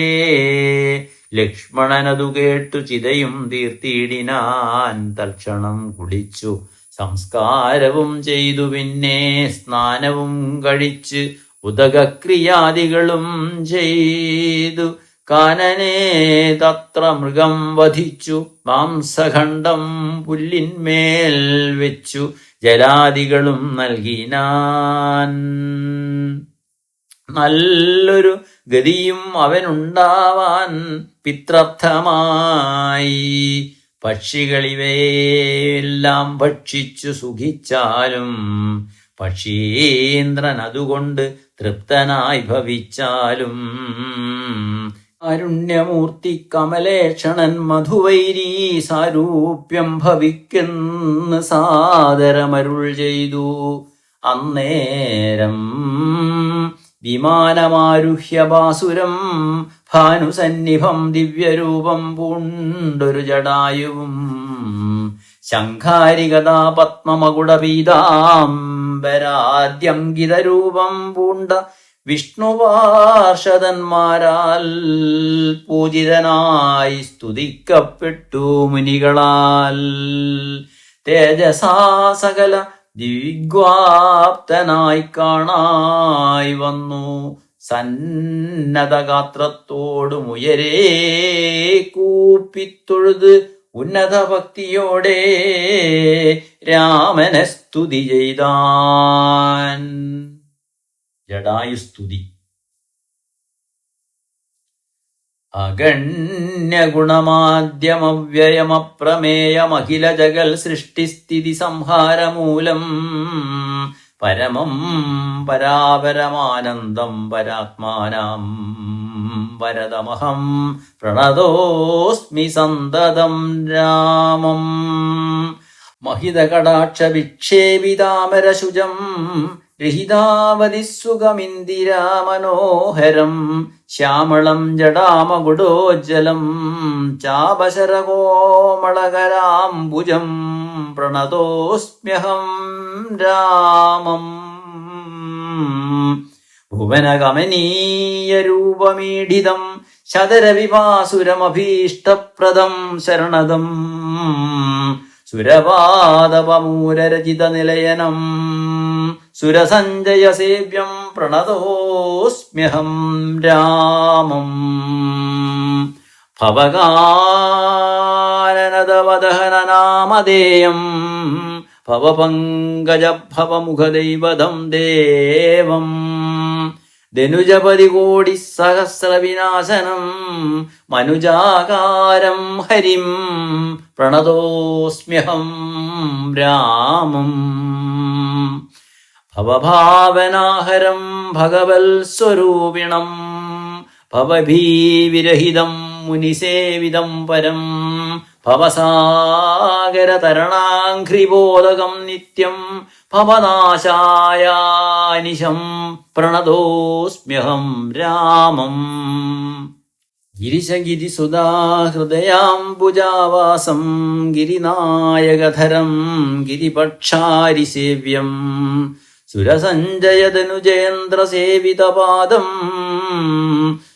ലക്ഷ്മണനതു കേട്ടു ചിതയും തീർത്തിയിടിനാൻ. തൽക്ഷണം കുളിച്ചു സംസ്കാരവും ചെയ്തു പിന്നെ സ്നാനവും കഴിച്ച് ഉദകക്രിയാദികളും ചെയ്തു കാനനെ തത്ര മൃഗം വധിച്ചു മാംസഖണ്ഡം പുല്ലിന്മേൽ വെച്ചു ജലാദികളും നൽകിനാൻ. നല്ലൊരു ഗതിയും അവനുണ്ടാവാൻ പിത്രർത്ഥമായി. പക്ഷികളിവയെല്ലാം ഭക്ഷിച്ചു സുഖിച്ചാലും പക്ഷീന്ദ്രൻ അതുകൊണ്ട് തൃപ്തനായി ഭവിച്ചാലും കാരുണ്യമൂർത്തി കമലേക്ഷണൻ മധുവൈരീ സാരൂപ്യം ഭവിക്കെന്ന് സാദരമരുൾ ചെയ്തു. അന്നേരം വിമാനമാരുഹ്യ ബാസുരം ഭാനുസന്നിഭം ദിവ്യരൂപം പൂണ്ടൊരു ജടായുവും ശംഖാരികഥാ പത്മമകുടപീതാംബരാദ്യങ്കിതരൂപം പൂണ്ട വിഷ്ണുപാർഷദന്മാരാൽ പൂജിതനായി സ്തുതിക്കപ്പെട്ടു മുനികളാൽ. തേജസാ സകല ദിഗ്വാപ്തനായി കാണായി വന്നു. സന്നദ്ധഗാത്രത്തോടുമുയരേ കൂപ്പിത്തൊഴുത് ഉന്നത ഭക്തിയോടെ രാമനെ സ്തുതി ചെയ്താൻ. ജടായുസ്തുതി. അഗണ്യഗുണമാദ്യമവ്യയമപ്രമേയമഖില ജഗൽ സൃഷ്ടിസ്ഥിതി സംഹാരമൂലം പരമം പരാപരമാനന്ദം പരാത്മാനാം വരദമഹം പ്രണതോസ്മി സന്തതം രാമം. മഹിതകടാക്ഷ വിക്ഷേപിതാമരശുചം രഹിതാവതി സുഖമിന്ദിരാമനോഹരം ശ്യാമളം ജടാമകുടോജ്ജലം ചാപശരകോമളകരാംബുജം പ്രണതോസ്മ്യഹം രാമം. ഭുവനഗമനീയരൂപമീഡിതം ശതരവിഭാസുരമഭീഷ്ടപ്രദം ശരണദം സുരവാദപമൂലരചിതനിലയനം സുരസഞ്ജയസേവ്യം പ്രണതോസ്മ്യഹം രാമം. ഭവകാനനദവദഹനനാമധേയം ഭവപങ്കജഭവമുഖദൈവതം ദേവം ധനുജപതികോടി സഹസ്രവിനാശനം മനുജാകാരം ഹരിം പ്രണതോസ്മ്യഹം രാമം. ഭവഭാവനാഹരം ഭഗവൽ സ്വരൂപിണം ഭവഭീവിരഹിതം മുനിസേവിതം പരം ഭവസാഗരതരണാഘ്രിബോധകം നിത്യം ഭവനാശായാനിശം പ്രണതോസ്മ്യഹം രാമം. ഗിരിശഗിരിസുധാഹൃദയാംബുജാവാസം ഗിരിനായകധരം ഗിരിപക്ഷാരിസേവ്യം സുരസഞ്ജയതനുജേന്ദ്രസേവിതപാദം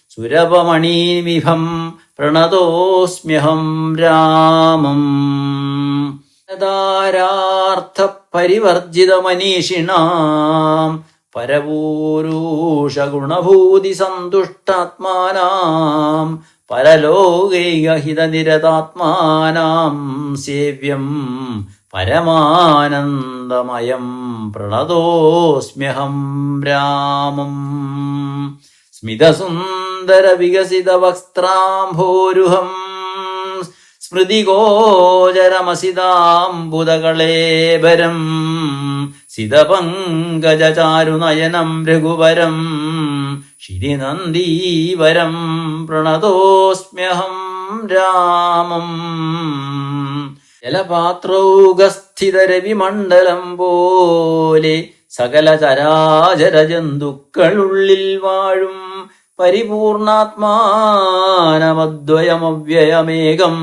സുരപമണീമിഭം പ്രണതോസ്മ്യഹം രാമം. ാർത്ഥപരിവർജിതമനീഷിണാം പരപൂരൂഷഗുണഭൂതി സന്തുഷ്ടാത്മാനാം പരലോകൈകഹിതനിരതാത്മാനാം സേവ്യം പരമാനന്ദമയം പ്രണതോസ്മ്യഹം രാമം. സ്മിതസുന്ദരവികസിതവക്ത്രാംഭോരുഹം സ്മൃതിഗോചരമസിതാംബുദകളേബരം സിതപങ്കജചാരുനയനം രഘുവരം ശിരിനന്ദീവരം പ്രണതോസ്മ്യഹം രാമം. ജലപാത്രൗകസ്ഥിതരവിമണ്ഡലം പോലെ സകല ചരാചര ജന്തുക്കളുള്ളിൽ വാഴും പരിപൂർണാത്മാനമദ്വയമവ്യയമേകം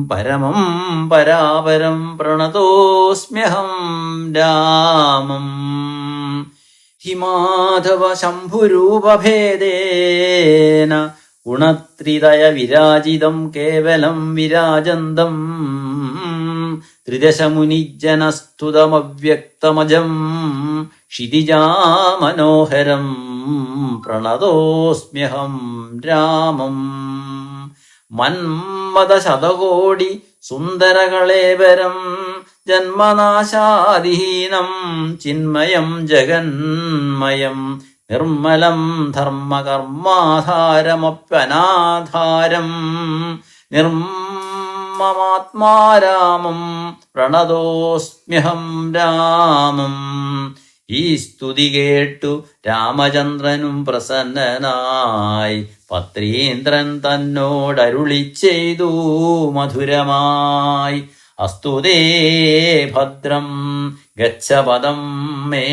പരമം പരാപരം പ്രണതോസ്മ്യഹം രാമം. ഹിമാധവ ശംഭുരൂപഭേദേന ഗുണത്രിതയ വിരാജിതം കേവലം വിരാജന്തം ത്രിദശമുനിജനസ്തുതമവ്യക്തമജം ക്ഷിതിജാമനോഹരം പ്രണതോസ്മ്യഹം രാമം. മന്മദശതകോടി സുന്ദരകളേവരം ജന്മനാശാദിഹീനം ചിന്മയം ജഗന്മയം നിർമ്മലം ധർമ്മകർമാധാരമപ്യനാധാരം നിർമ്മമാത്മാരാമം പ്രണതോസ്മ്യഹം രാമം. ഈ സ്തുതി കേട്ടു രാമചന്ദ്രനും പ്രസന്നനായി പത്രീന്ദ്രൻ തന്നോടരുളി ചെയ്തു മധുരമായി. അസ്തുതേ ഭദ്രം ഗച്ഛ പദം മേ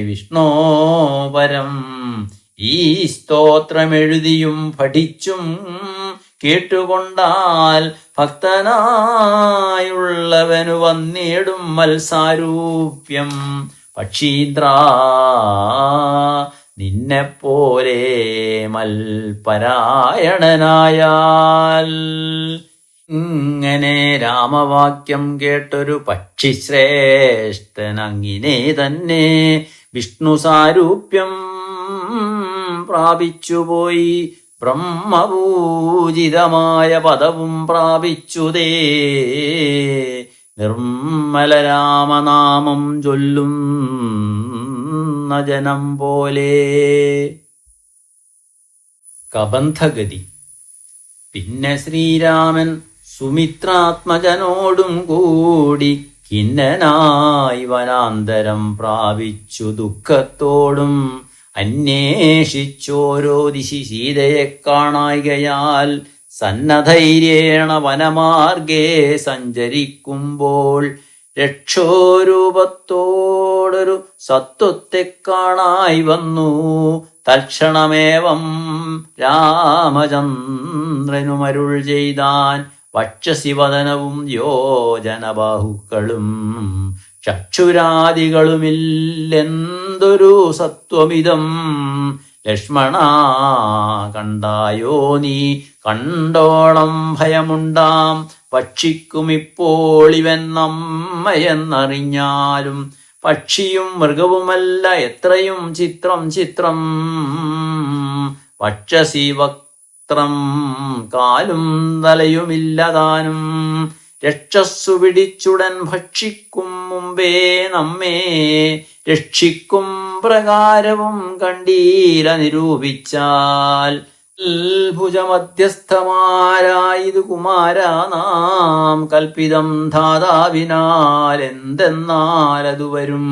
വിഷ്ണോ പരം. ഈ സ്തോത്രമെഴുതിയും പഠിച്ചും കേട്ടുകൊണ്ടാൽ ഭക്തനായുള്ളവനു വന്നിടും മത്സാരൂപ്യം. പക്ഷീന്ദ്ര നിന്നെപ്പോലെ മൽപരായണനായാൽ. ഇങ്ങനെ രാമവാക്യം കേട്ടൊരു പക്ഷിശ്രേഷ്ഠൻ അങ്ങിനെ തന്നെ വിഷ്ണു സാരൂപ്യം പ്രാപിച്ചുപോയി. ബ്രഹ്മപൂജിതമായ പദവും പ്രാപിച്ചുതേ. നിർമ്മല രാമനാമം ചൊല്ലുന്ന ജനം പോലെ. കബന്ധഗതി. പിന്നെ ശ്രീരാമൻ സുമിത്രാത്മജനോടും കൂടി ഖിന്നനായി വനാന്തരം പ്രാപിച്ചു ദുഃഖത്തോടും അന്വേഷിച്ചോരോ ദിശി സീതയെ കാണായികയാൽ സന്നധൈര്യേണ വനമാർഗേ സഞ്ചരിക്കുമ്പോൾ രക്ഷോരൂപത്തോടൊരു സത്വത്തെ കാണായി വന്നു. തൽക്ഷണമേവം രാമചന്ദ്രനുമരുൾ ചെയ്താൻ. വക്ഷസിവദനവും യോജനബാഹുക്കളും ചക്ഷുരാദികളുമില്ലെന്തൊരു സത്വമിതം. ലക്ഷ്മണ കണ്ടായോ നീ, കണ്ടോളം ഭയമുണ്ടാം. ഭക്ഷിക്കുമിപ്പോൾ ഇവൻ നമ്മയെന്നറിഞ്ഞാലും പക്ഷിയും മൃഗവുമല്ല എത്രയും ചിത്രം ചിത്രം. വക്ഷസി വക്ത്രം കാലും തലയുമില്ലതാനും. രക്ഷസ്സു പിടിച്ചുടൻ ഭക്ഷിക്കും മുമ്പേ നമ്മെ രക്ഷിക്കും പ്രകാരവും കണ്ടീല നിരൂപിച്ചാൽ. ഭുജമധ്യസ്ഥമാരായിതു കുമാരാ നാം കൽപ്പിതം ധാതാവിനാൽ എന്തെന്നാലതു വരും.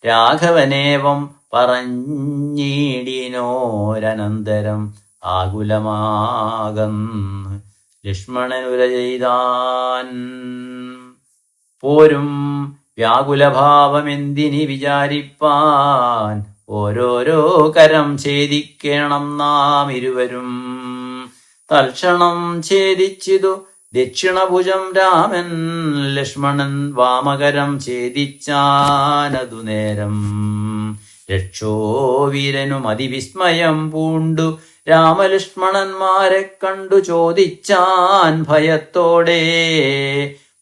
രാഘവനേവം പറഞ്ഞിടിനോരനന്തരം ആകുലമാകന്ന് ലക്ഷ്മണനുര ചെയ്താൻ. പോരും വ്യാകുലഭാവമെന്തിനി വിചാരിപ്പാൻ. ഓരോരോ കരം ഛേദിക്കണം നാം ഇരുവരും. തൽക്ഷണം ഛേദിച്ചിതു ദക്ഷിണഭുജം രാമൻ. ലക്ഷ്മണൻ വാമകരം ഛേദിച്ചാനതു നേരം. രക്ഷോവീരനും അതിവിസ്മയം പൂണ്ടു രാമലക്ഷ്മണന്മാരെ കണ്ടു ചോദിച്ചാൻ ഭയത്തോടെ.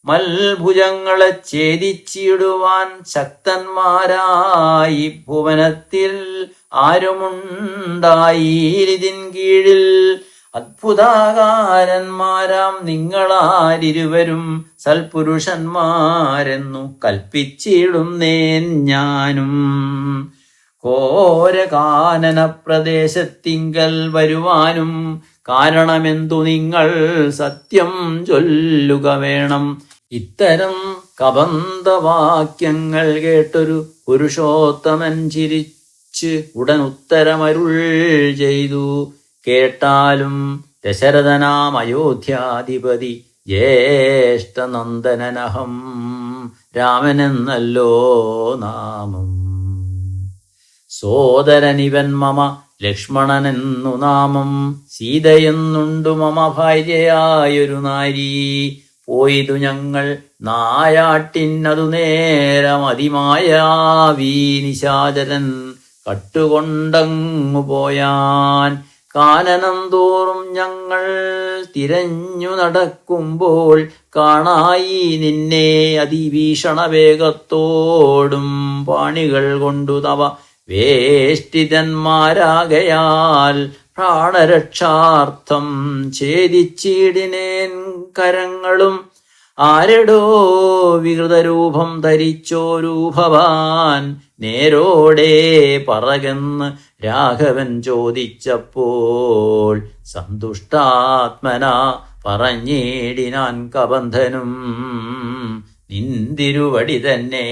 മൽഭുജങ്ങളെ ഛേദിച്ചിടുവാൻ ശക്തന്മാരായി ഭുവനത്തിൽ ആരുമുണ്ടായിരിതിൻ കീഴിൽ. അത്ഭുതാകാരന്മാരാം നിങ്ങളാരിരുവരും സൽപുരുഷന്മാരെന്നു കൽപ്പിച്ചിടുന്നേൻ ഞാനും. ഘോരകാനന പ്രദേശത്തിങ്കൽ വരുവാനും കാരണമെന്തു നിങ്ങൾ സത്യം ചൊല്ലുക വേണം. ഇത്തരം കബന്ധവാക്യങ്ങൾ കേട്ടൊരു പുരുഷോത്തമൻ ചിരിച്ച് ഉടൻ ഉത്തരമരുൾ ചെയ്തു. കേട്ടാലും ദശരഥനാം അയോധ്യാധിപതി ജ്യേഷ്ഠനന്ദനനഹം, രാമനെന്നല്ലോ നാമം. സോദരനിവൻ മമ ലക്ഷ്മണനെന്നു നാമം. സീതയെന്നുണ്ടു മമ ഭാര്യയായൊരു നാരി. പോയിതു ഞങ്ങൾ നായാട്ടിനതു നേരം അതിമായാവീ നിശാചരൻ കട്ടുകൊണ്ടങ്ങു പോയാൻ. കാനനം തോറും ഞങ്ങൾ തിരഞ്ഞു നടക്കുമ്പോൾ കാണായി നിന്നെ അതിഭീഷണ വേഗത്തോടും പാണികൾ കൊണ്ടു തവ വേഷ്ടിതന്മാരാകയാൽ പ്രാണരക്ഷാർത്ഥം ഛേദിച്ചിടിനേൻ കരങ്ങളും. ആരെടോ വികൃതരൂപം ധരിച്ചോരു ഭവാൻ നേരോടെ പറകെന്ന് രാഘവൻ ചോദിച്ചപ്പോൾ സന്തുഷ്ടാത്മന പറഞ്ഞിടിനാൻ കബന്ധനും. നിന്തിരുവടി തന്നെ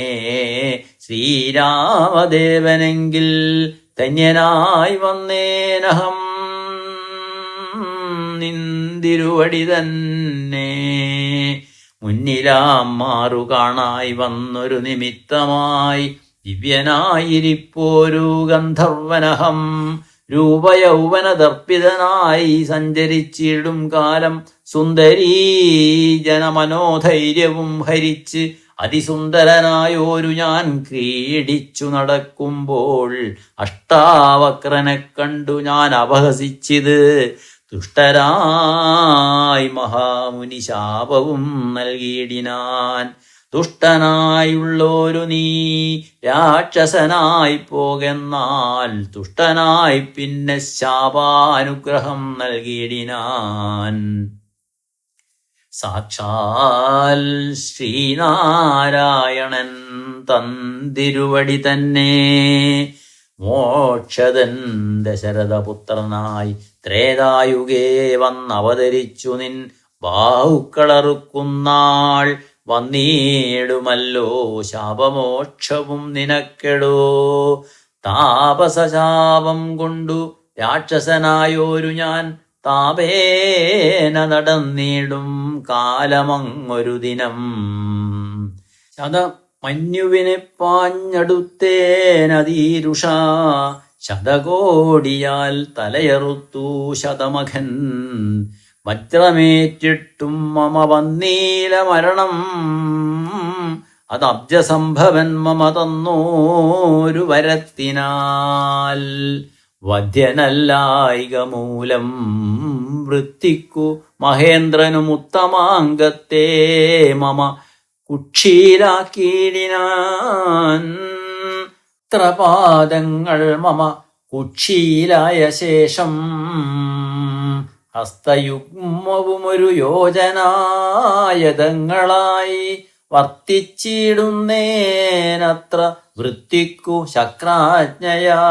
ശ്രീരാമദേവനെങ്കിൽ ധന്യനായി വന്നേനഹം. നിന്തിരുവടി തന്നെ മുന്നിലാം മാറു കാണായി വന്നൊരു നിമിത്തമായി ദിവ്യനായിരിപ്പോരു ഗന്ധർവനഹം. രൂപയൗവനദർപ്പിതനായി സഞ്ചരിച്ചിടും കാലം സുന്ദരീ ജനമനോധൈര്യവും ഹരിച്ച് അതിസുന്ദരനായോരു ഞാൻ ക്രീഡിച്ചു നടക്കുമ്പോൾ അഷ്ടാവക്രനെ കണ്ടു ഞാൻ അപഹസിച്ചിത്. ദുഷ്ടരായി മഹാമുനി ശാപവും നൽകിയിടിനാൻ. ദുഷ്ടനായുള്ളോരു നീ രാക്ഷസനായി പോകെന്നാൽ തുഷ്ടനായി പിന്നെ ശാപാനുഗ്രഹം നൽകിയിടിനാൻ. സാക്ഷാൽ ശ്രീനാരായണൻ തന്തിരുവടി തന്നെ. മോക്ഷദൻ ദശരഥപുത്രനായി ത്രേതായുഗേ വന്നവതരിച്ചു നിൻ ബാഹുക്കളറുക്കുന്നാൾ വന്നീടുമല്ലോ ശാപമോക്ഷവും നിനക്കെടോ. താപസശാപം കൊണ്ടു രാക്ഷസനായോരു ഞാൻ താപേന നടന്നിടും കാലമങ്ങൊരു ദിനം. മഞ്ഞുവിനെ പാഞ്ഞടുത്തേനതീരുഷ ശതകോടിയാൽ തലയറുത്തു ശതമഖൻ. വജ്രമേറ്റിട്ടും മമ വന്നീല മരണം. അതബ്ജസംഭവൻ മമ തന്നോരു വരത്തിനാൽ. വധ്യനല്ലായിക മൂലം വൃത്തിക്കു മഹേന്ദ്രനും ഉത്തമാംഗത്തെ മമ കുക്ഷിയിലാക്കിയിടിനാൻ. ത്രപാദങ്ങൾ മമ കുക്ഷിയിലായ ശേഷം ഹസ്തയുഗ്മവുമൊരു യോജനായതങ്ങളായി വർത്തിച്ചിടുന്നേനത്ര വൃത്തിക്കു ശക്രാജ്ഞയാ.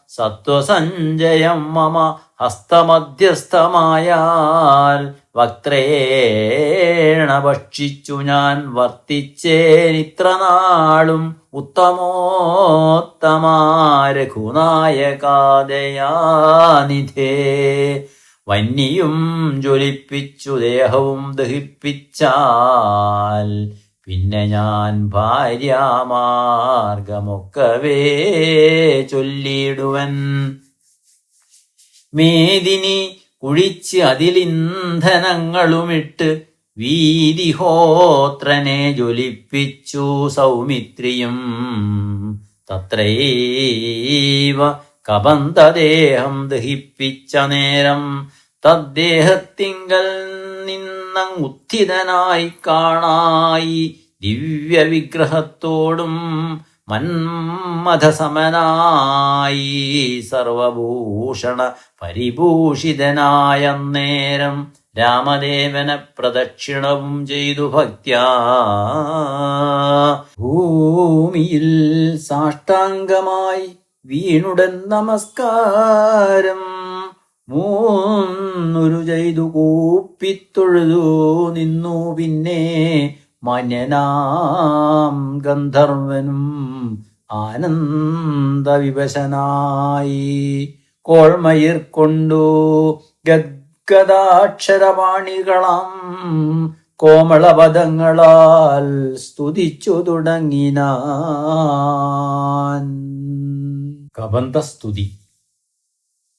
സത്വസഞ്ജയം മമ ഹസ്തമധ്യസ്ഥമായാൽ വക്ത്രേണ ഭക്ഷിച്ചു ഞാൻ വർത്തിച്ചേനിത്ര നാളും. ഉത്തമോത്തമാരഘുനായകാദയാനിധേ വന്യം ജ്വലിപ്പിച്ചു ദേഹവും ദഹിപ്പിച്ചാൽ. പിന്നെ ഞാൻ ഭാര്യാമാർഗമൊക്കവേ ചൊല്ലിയിടുവൻ. മേദിനി കുഴിച്ച് അതിലിന്ധനങ്ങളുമിട്ട് വീതിഹോത്രനെ ജ്വലിപ്പിച്ചു സൗമിത്രിയും. തത്രൈവ കബന്ധദേഹം ദഹിപ്പിച്ച നേരം തദ്ദേഹത്തിങ്കൽ നിന്നുത്ഥിതനായി കാണായി ദിവ്യവിഗ്രഹത്തോടും മന്മഥസമനായി സർവഭൂഷണ പരിഭൂഷിതനായ നേരം രാമദേവനെ പ്രദക്ഷിണവും ചെയ്തു ഭക്ത്യാ ഭൂമിയിൽ സാഷ്ടാംഗമായി വീണുടൻ നമസ്കാരം മൂന്നുരു ചെയ്തു കൂപ്പിത്തൊഴുതു നിന്നു. പിന്നെ മാന്യനാം ഗന്ധർവനും ആനന്ദവിവശനായി കോൾമയിർ കൊണ്ടു ഗദ്ഗദാക്ഷരപാണികളാം കോമളപദങ്ങളാൽ സ്തുതിച്ചു തുടങ്ങിനാൻ. കബന്ധസ്തുതി.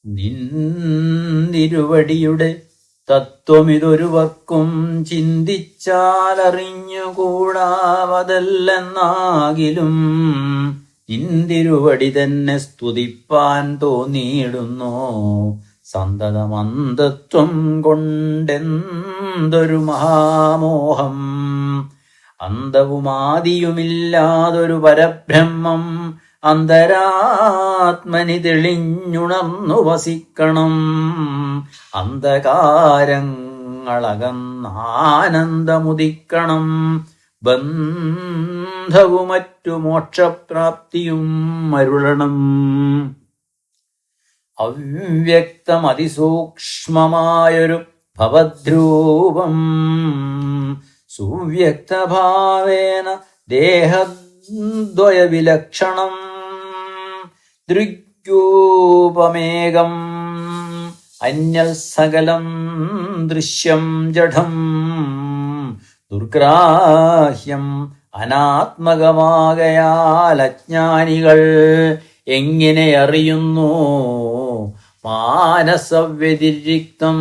നിന്നിരുവടിയുടെ തത്വമിതൊരുവർക്കും ചിന്തിച്ചാലറിഞ്ഞുകൂടാവതല്ലെന്നാകിലും നിന്തിരുവടി തന്നെ സ്തുതിപ്പാൻ തോന്നിയിടുന്നു. സന്തതമന്തത്വം കൊണ്ടെന്തൊരു മഹാമോഹം, അന്തവുമാദിയുമില്ലാതൊരു പരബ്രഹ്മം അന്തരാത്മനി തെളിഞ്ഞുണർന്നു വസിക്കണം. അന്ധകാരങ്ങളകന്നാനന്ദമുദിക്കണം. ബന്ധവും മറ്റു മോക്ഷപ്രാപ്തിയും അരുളണം. അവ്യക്തമതിസൂക്ഷ്മമായൊരു ഭവദ്രൂപം സുവ്യക്തഭാവേന ദേഹദ്വയവിലക്ഷണം. ദൃഗ്രൂപമേകം അന്യൽ സകലം ദൃശ്യം ജഡം. ദുർഗ്രാഹ്യം അനാത്മകമാകയാൽ അജ്ഞാനികൾ എങ്ങനെ അറിയുന്നു മാനസവ്യതിരിക്തം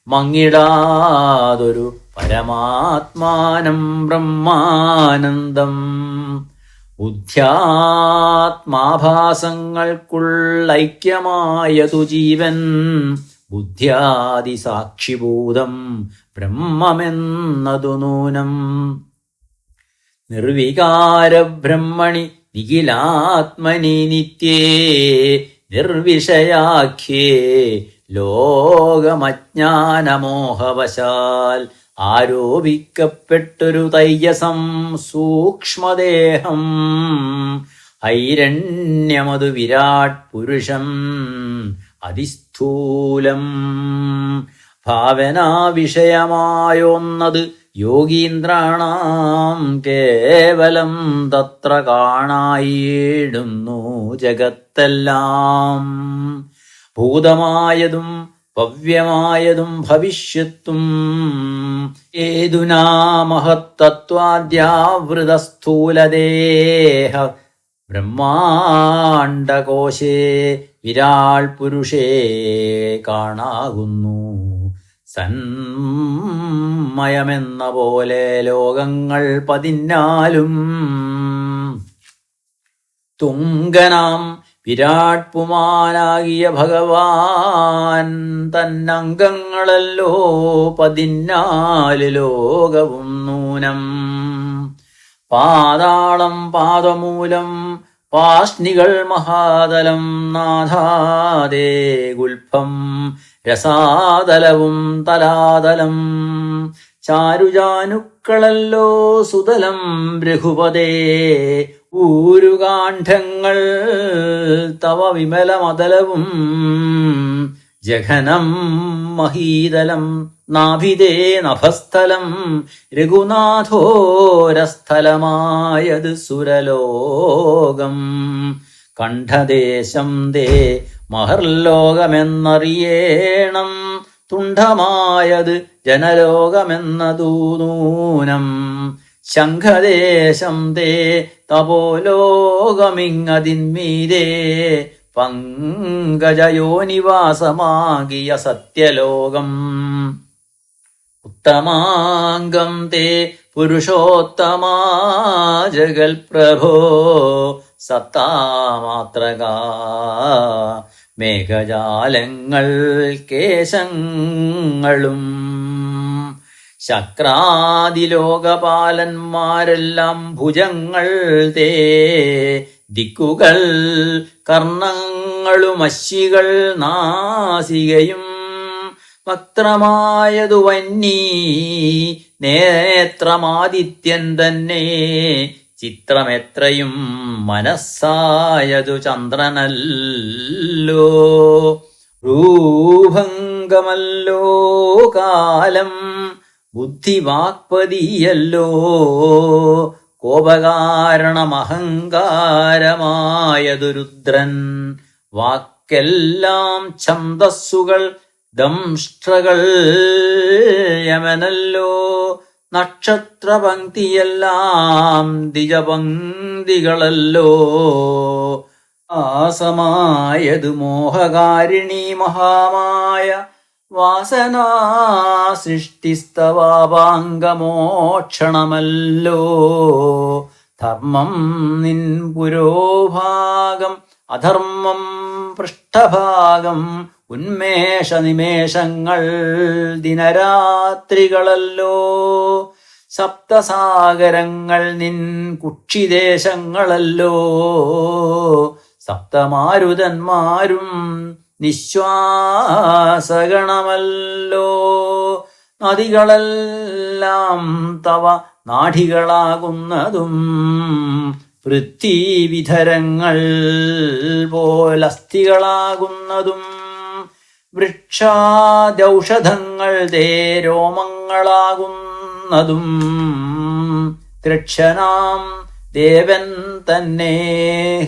മങ്ങിടാതൊരു പരമാത്മാനം ബ്രഹ്മാനന്ദം. ബുദ്ധ്യാത്മാഭാസങ്ങൾക്കുള്ളൈക്യമായതു ജീവൻ ബുദ്ധ്യാദിസാക്ഷിഭൂതം ബ്രഹ്മമെന്നതു നൂനം. നിർവികാരബ്രഹ്മണി നിഖിലാത്മനി നിത്യേ നിർവിഷയാഖ്യേ ലോകമജ്ഞാനമോഹവശാൽ ആരോപിക്കപ്പെട്ടൊരു തൈജസം സൂക്ഷ്മദേഹം. ഐരണ്യമതു വിരാട് പുരുഷം അതിസ്ഥൂലം. ഭാവനാവിഷയമായൊന്നത് യോഗീന്ദ്രാണാം കേവലം തത്ര കാണായിടുന്നു ജഗത്തെല്ലാം. ഭൂതമായതും ഭവ്യമായതും ഭവിഷ്യത്തും ഏതുനാ മഹത്തത്വാദ്യാവൃതസ്ഥൂലദേഹ ബ്രഹ്മാണ്ഡകോശേ വിരാൾ പുരുഷേ കാണാകുന്നു. സന്മയമെന്ന പോലെ ലോകങ്ങൾ 14 തുങ്കനാം വിരാട് പുമാനാകിയ ഭഗവാൻ തന്നംഗങ്ങളല്ലോ 14 ലോകവും നൂനം. പാതാളം പാദമൂലം പാഷ്ണികൾ മഹാതലം നാഥാദേ ഗുൽഫം രസാതലവും തലാതലം. ചാരുജാനുക്കളല്ലോ സുതലം രഘുപതേ ഊരുകാണ്ഡങ്ങൾ തവ വിമലമതലവും. ജഘനം മഹീതലം നാഭിതേ നഭസ്ഥലം രഘുനാഥോരസ്ഥലമായത് സുരലോകം. കണ്ഠദേശം ദേ മഹർലോകമെന്നറിയേണം. തുണ്ഡമായത് ജനലോകമെന്നതൂ നൂനം. ശംഖദേശം തേ തപോലോകമിങ്ങതിന്മീതേ പങ്കജയോനിവാസമാകിയ സത്യലോകം. ഉത്തമാംഗം തേ പുരുഷോത്തമാ ജഗൽപ്രഭോ സത്താമാത്രകാ മേഘജാലങ്ങൾ കേശങ്ങളും. ശക്രാദിലോകപാലന്മാരെല്ലാം ഭുജങ്ങൾ തേ, ദിക്കുകൾ കർണങ്ങളും അശ്വികൾ നാസികയും, വക്ത്രമായതു വന്നി നേത്രമാദിത്യൻ തന്നെ, ചിത്രമെത്രയും മനസ്സായതു ചന്ദ്രനല്ലോ. രൂഭംഗമല്ലോ കാലം, ബുദ്ധിവാക്പതിയല്ലോ, കോപകാരണമഹങ്കാരമായതു രുദ്രൻ. വാക്കെല്ലാം ഛന്ദസ്സുകൾ ദംഷ്ട്രകൾ യമനല്ലോ, നക്ഷത്രപംക്തിയെല്ലാം ദ്വിജപംക്തികളല്ലോ. ആസമായതു മോഹകാരിണി മഹാമായ, വാസനാ സൃഷ്ടിസ്തവാപാംഗമോക്ഷണമല്ലോ. ധർമ്മം നിൻ പുരോഭാഗം, അധർമ്മം പൃഷ്ഠഭാഗം, ഉന്മേഷനിമേഷങ്ങൾ ദിനരാത്രികളല്ലോ. സപ്തസാഗരങ്ങൾ നിൻ കുക്ഷിദേശങ്ങളല്ലോ, സപ്തമാരുതന്മാരും നിശ്വാസഗണമല്ലോ. നദികളെല്ലാം തവ നാഡികളാകുന്നതും, പൃഥ്വീവിധരങ്ങൾ പോലസ്ഥികളാകുന്നതും, വൃക്ഷാദൌഷധങ്ങൾ തേ രോമങ്ങളാകുന്നതും, തൃക്ഷനാം ദേവൻ തന്നെ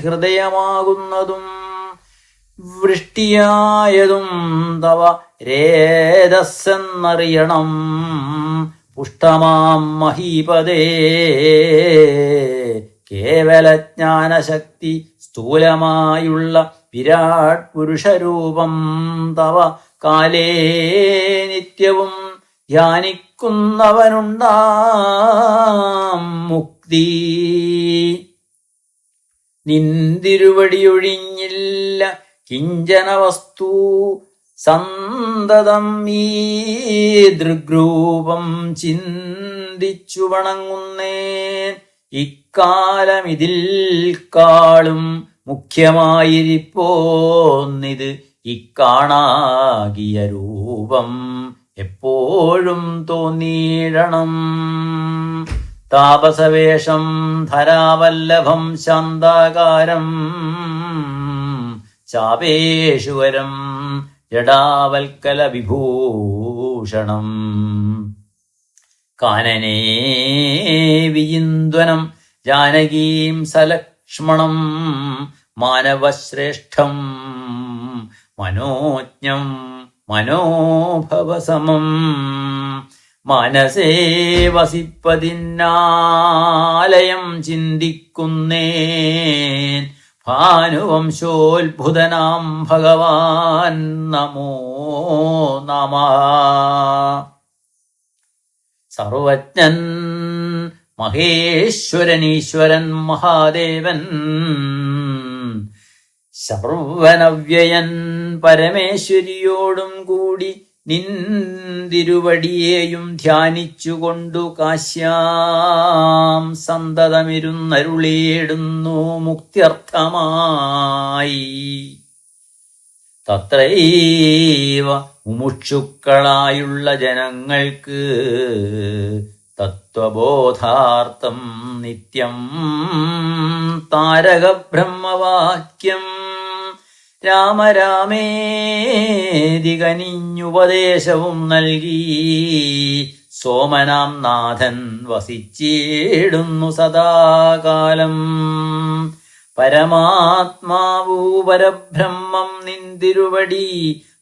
ഹൃദയമാകുന്നതും, വൃഷ്ടിയായതും തവ രേതസ്സെന്നറിയണം. പുഷ്ടമാം മഹീപദേ കേവലജ്ഞാനശക്തി സ്ഥൂലമായുള്ള വിരാട് പുരുഷരൂപം തവ കാലേ നിത്യവും ധ്യാനിക്കുന്നവനുണ്ടാം മുക്തി. നിന്തിരുവടിയൊഴിഞ്ഞില്ല കിഞ്ചന വസ്തു, സന്തതം ഈ ദൃഗ്രൂപം ചിന്തിച്ചു വണങ്ങുന്നേൻ. ഇക്കാലമിതിൽ കാളും മുഖ്യമായിരിപ്പോന്നിത്, ഇക്കാണാകിയ രൂപം എപ്പോഴും തോന്നിയിടണം. താപസവേഷം ധരാവല്ലഭം ശാന്താകാരം, ചാപേശ്വരം ജടാവൽക്കല വിഭൂഷണം. കാനനേ വിചിന്വനം ജാനകീം സലക്ഷ്മണം, മാനവശ്രേഷ്ഠം മനോജ്ഞം മനോഭവസമം. മനസേ വസിപ്പതിന്നാലയം ചിന്തിക്കുന്നേൻ, ഭാനുവംശോത്ഭുതനാം ഭഗവാൻ നമോ നമഃ. സർവജ്ഞൻ മഹേശ്വരനീശ്വരൻ മഹാദേവൻ, സർവനവ്യയൻ പരമേശ്വരിയോടും കൂടി നിന്തിരുവടിയേയും ധ്യാനിച്ചുകൊണ്ടു കാശ്യാം സന്തതമിരുന്നരുളിയിടുന്നു മുക്ത്യർത്ഥമായി. തത്രൈവ മുമുക്ഷുക്കളായുള്ള ജനങ്ങൾക്ക് തത്വബോധാർത്ഥം നിത്യം താരകബ്രഹ്മവാക്യം രാമരാമേതി കനിഞ്ഞുപദേശവും നൽകി സോമനാം നാഥൻ വസിച്ചിടുന്നു സദാകാലം. പരമാത്മാവൂ പരബ്രഹ്മം നിന്തിരുവടി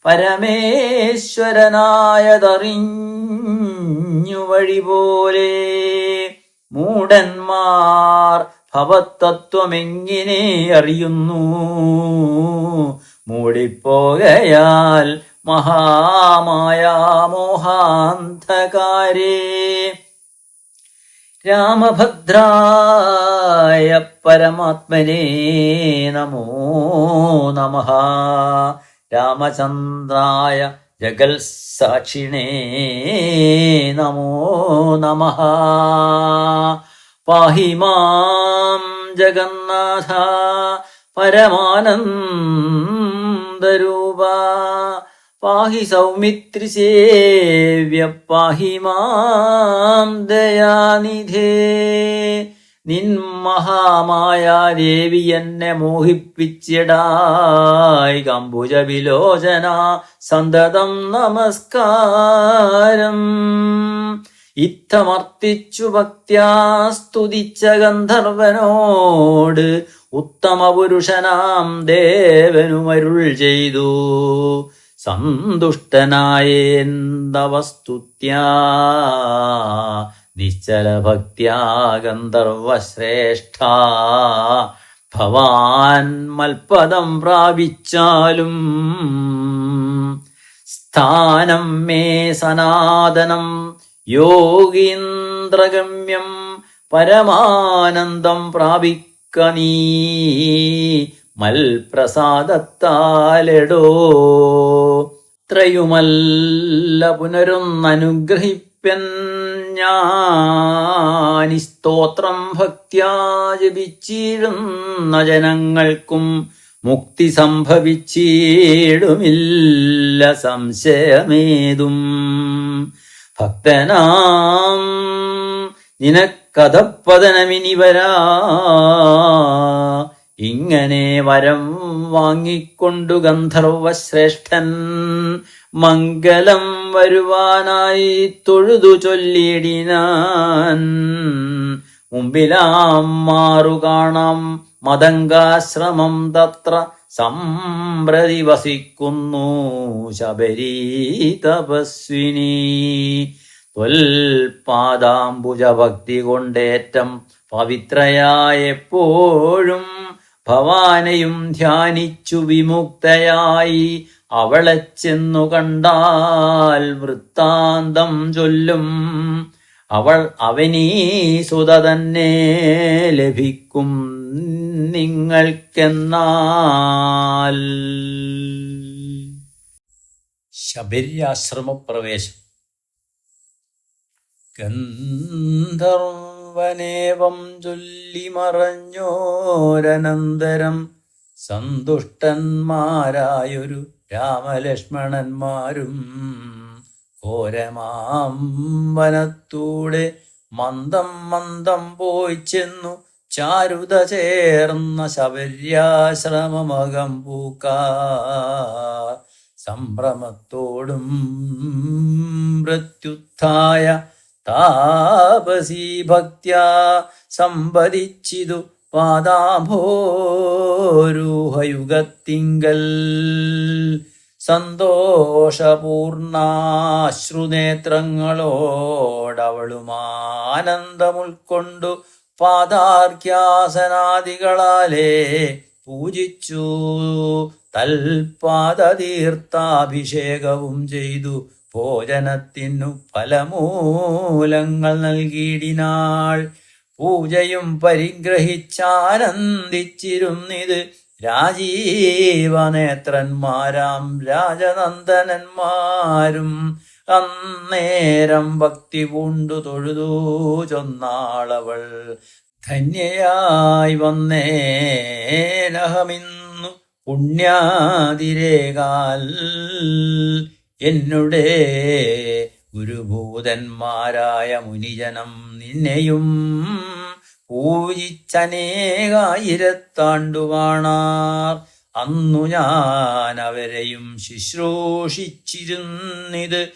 പരമേശ്വരനായതറിഞ്ഞു വഴി പോലെ മൂഢന്മാർ ഭവതത്വമെങ്ങിനെ അറിയുന്നു? മൂടിപ്പോകയാൽ മഹാമായാമോഹാന്ധകാരേ. രാമഭദ്രായ പരമാത്മനേ നമോ നമഃ. രാമചന്ദ്രായ ജഗൽ സാക്ഷിണേ നമോ നമഃ. പാഹി മാം ജഗന്നാഥ പരമാനന്ദരൂപ. പാഹി സൗമിത്രിസേവ്യ പാഹി മാം ദയാനിധേ. നിൻ മഹാമായാദേവി എന്നെ മോഹിപ്പിച്ചിടായി കമ്പുജ വിലോചന സന്തതം നമസ്കാരം. ഇത്തമർത്തിച്ചു ഭക്ത്യാ സ്തുതിച്ച ഗന്ധർവനോട് ഉത്തമ പുരുഷനാം ദേവനുമരുൾ ചെയ്തു. സന്തുഷ്ടനായേന്തവ സ്തുത്യാ നിശ്ചല ഭക്ത്യാ ഗന്ധർവശ്രേഷ്ഠ. ഭവാൻ മൽപദം പ്രാപിച്ചാലും സ്ഥാനം മേ സനാതനം യോഗീന്ദ്രഗമ്യം. പരമാനന്ദം പ്രാപിക്ക നീ മൽപ്രസാദത്താലെടോ. ത്രയുമല്ല പുനരൊന്നനുഗ്രഹിപ്പൻ ഞാനി സ്തോത്രം ഭക്ത്യാ ജപിച്ചിടുന്ന ജനങ്ങൾക്കും മുക്തി സംഭവിച്ചിടുമില്ല സംശയമേതും. ഭക്തനാം നിനക്കഥപ്പതനമിനി വരാ. ഇങ്ങനെ വരം വാങ്ങിക്കൊണ്ടു ഗന്ധർവശ്രേഷ്ഠൻ മംഗലം വരുവാനായി തൊഴുതു ചൊല്ലിടിനാൻ. മുമ്പിലാം മാറു കാണാം മതംഗാശ്രമം. തത്ര സമ്പ്രതി വസിക്കുന്നു ശബരീ തപസ്വിനി. ത്വൽപാദാംബുജ ഭക്തി കൊണ്ടേറ്റം പവിത്രയായെപ്പോഴും ഭവാനെയും ധ്യാനിച്ചു വിമുക്തയായി അവളെ ചെന്നു കണ്ടാൽ വൃത്താന്തം ചൊല്ലും. അവൾ അവനീസുത തന്നെ ലഭിക്കും നിങ്ങൾക്കെന്നാൽ. ശബര്യാശ്രമപ്രവേശം. ഗന്ധർവനേവം ചൊല്ലി മറഞ്ഞോരനന്തരം സന്തുഷ്ടന്മാരായൊരു രാമലക്ഷ്മണന്മാരും ഘോരമാം വനത്തൂടെ മന്ദം മന്ദം പോയി ചെന്നു ചാരുത ചേർന്ന ശബര്യാശ്രമമകം പൂക്കാർ. സംഭ്രമത്തോടും പ്രത്യുത്ഥായ താപസീ ഭക്ത്യാ സമ്പദിച്ചിതു പാദാംഭോരൂഹയുഗത്തിങ്കൽ. സന്തോഷപൂർണാശ്രുനേത്രങ്ങളോടവളും ആനന്ദമുൾക്കൊണ്ടു പാദാർഘ്യാസനാദികളാലേ പൂജിച്ചു. തൽപാദതീർത്ഥാഭിഷേകവും ചെയ്തു ഭോജനത്തിനു ഫലമൂലങ്ങൾ നൽകിയിടിനാൾ. പൂജയും പരിഗ്രഹിച്ചാനന്ദിച്ചിരുന്നിത് രാജീവനേത്രന്മാരാം രാജനന്ദനന്മാരും. അന്നേരം ഭക്തി പൂണ്ടു തൊഴുതു ചൊന്നാളവൾ. ധന്യയായി വന്നേനഹമിന്നു പുണ്യാതിരേകാൽ. എന്നുടെ ഗുരുഭൂതന്മാരായ മുനിജനം നിന്നെയും പൂജിച്ചനേകായിരത്താണ്ടുവാണാർ. അന്നു ഞാൻ അവരെയും ശുശ്രൂഷിച്ചിരുന്നിത്.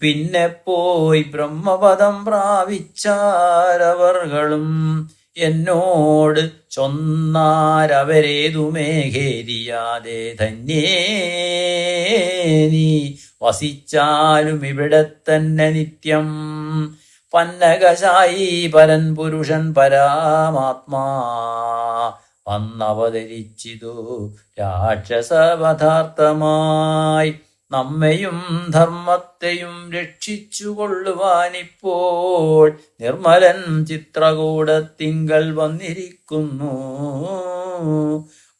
പിന്നെ പോയി ബ്രഹ്മപദം പ്രാപിച്ചാരവർകളും. എന്നോട് ചൊന്നാരവരേതുമേഘേരിയാതെ ധന്യേ നീ വസിച്ചാലും ഇവിടെ തന്നെ നിത്യം. പന്നകശായി പരൻ പുരുഷൻ പരാമാത്മാ വന്നവതരിച്ചിതു രാക്ഷസവധാർത്ഥമായി. നമ്മയും ധർമ്മത്തെയും രക്ഷിച്ചു കൊള്ളുവാനിപ്പോൾ നിർമ്മലൻ ചിത്രകൂടത്തിങ്കൽ വന്നിരിക്കുന്നു.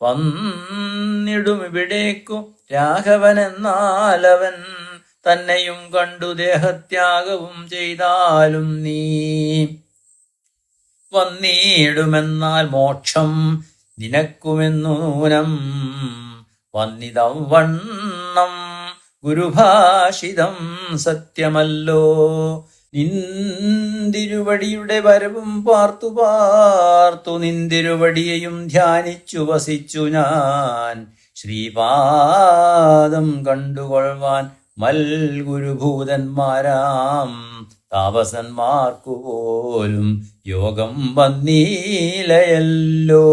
വന്നിടുമിവിടേക്കു രാഘവനെന്നാലവൻ തന്നെയും കണ്ടു ദേഹത്യാഗവും ചെയ്താലും നീ വന്നിടുമെന്നാൽ മോക്ഷം നിനക്കുമെന്നു നൂനം വന്നിതം വണ്ണം ഗുരുഭാഷിതം സത്യമല്ലോ. നിന്തിരുവടിയുടെ വരവും പാർത്തു പാർത്തു നിന്തിരുവടിയെയും ധ്യാനിച്ചു വസിച്ചു ഞാൻ ശ്രീപാദം കണ്ടുകൊള്ളുവാൻ മൽഗുരുഭൂതന്മാരാം താപസന്മാർക്കു പോലും യോഗം വന്നീലയല്ലോ.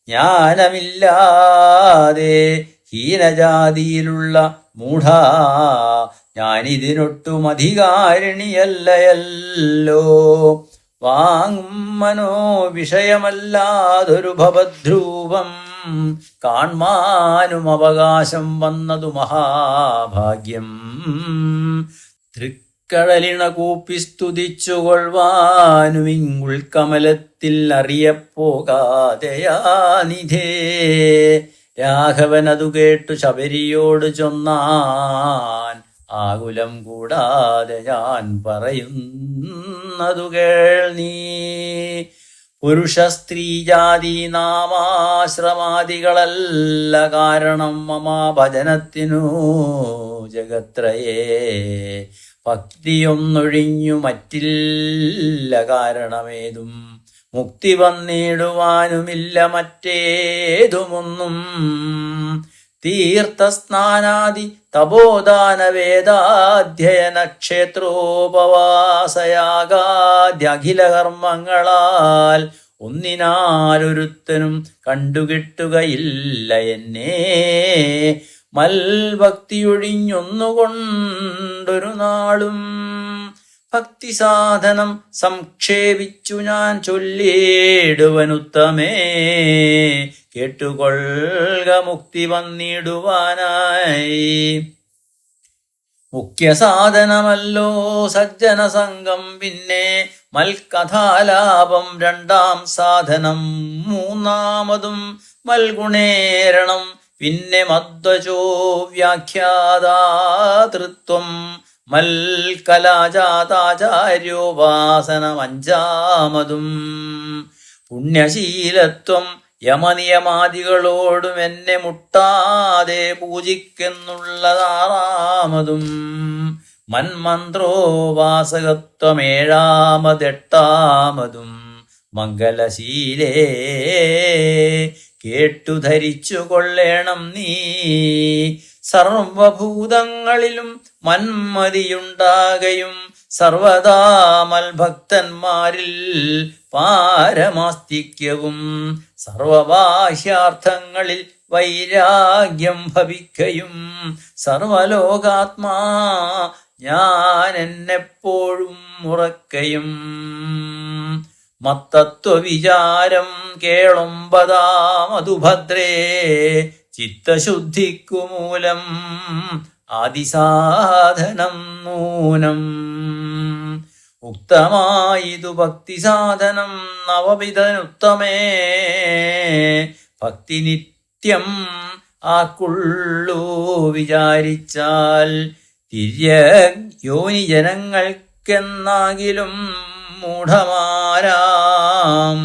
ജ്ഞാനമില്ലാതെ ഹീനജാതിയിലുള്ള മൂഢ ഞാനിതിനൊട്ടും അധികാരിണിയല്ലയല്ലോ. വാങ്ങും മനോ വിഷയമല്ലാതൊരു ഭവദ്രൂപം കാൺമാനും അവകാശം വന്നതു മഹാഭാഗ്യം. തൃക്കടലിണ കൂപ്പി സ്തുതിച്ചുകൊള്ളുവാനുമിങ്ങുൾക്കമലത്തിൽ അറിയപ്പോകാതെയാനിധേ. രാഘവനതു കേട്ടു ശബരിയോട് ചൊന്നാൻ ആകുലം കൂടാതെ ഞാൻ പറയുന്നതു കേൾ നീ. പുരുഷ സ്ത്രീ ജാതി നാമാശ്രമാദികളല്ല കാരണം മമ ഭജനത്തിനു ജഗത്രയേ. ഭക്തിയൊന്നൊഴിഞ്ഞു മറ്റില്ല കാരണമേതും മുക്തി വന്നിടുവാനുമില്ല മറ്റേതുമൊന്നും. തീർത്ഥസ്നാനാദി തപോദാന വേദാധ്യയന ക്ഷേത്രോപവാസയാഗാദ്യഖില കർമ്മങ്ങളാൽ ഒന്നിനാലൊരുത്തനും കണ്ടുകിട്ടുകയില്ല എന്നെ. മൽഭക്തിയൊഴിഞ്ഞൊന്നുകൊണ്ടൊരു നാളും ഭക്തിസാധനം സംക്ഷേപിച്ചു ഞാൻ ചൊല്ലിടുവനുത്തമേ. കേട്ടുകൊള്ളുക മുക്തി വന്നിടുവാനായി. മുഖ്യസാധനമല്ലോ സജ്ജന സംഘം, പിന്നെ മൽകഥാലാപം രണ്ടാം സാധനം, മൂന്നാമതും മൽഗുണേരണം, പിന്നെ മദ്വചോ വ്യാഖ്യാതാതൃത്വം, മൽകലാജാതാചാര്യോപാസനം അഞ്ചാമതും, പുണ്യശീലത്വം യമനിയമാദികളോടും എന്നെ മുട്ടാതെ പൂജിക്കുന്നുള്ളതാറാമതും, മന്മന്ത്രോപാസകത്വം ഏഴാമതെട്ടാമതും, മംഗലശീലേ കേട്ടു ധരിച്ചു കൊള്ളേണം നീ. സർവഭൂതങ്ങളിലും മന്മതിയുണ്ടാകയും സർവദാ മൽഭക്തന്മാരിൽ പാരമാസ്തിക്യവും സർവബാഹ്യാർത്ഥങ്ങളിൽ വൈരാഗ്യം ഭവിക്കയും സർവലോകാത്മാ ഞാൻ എന്നെപ്പോഴും ഉറക്കയും. മത്തത്വവിചാരം കേളൊമ്പതാമതുഭദ്രേ, ചിത്തശുദ്ധിക്കു മൂലം ആദിസാധനം നൂനം. ഉക്തമായിതു ഭക്തിസാധനം നവവിധനുത്തമേ, ഭക്തി നിത്യം ആക്കുള്ളൂ വിചാരിച്ചാൽ. തിര്യയോനി ജനങ്ങൾക്കെന്നാകിലും മൂഢമാരാം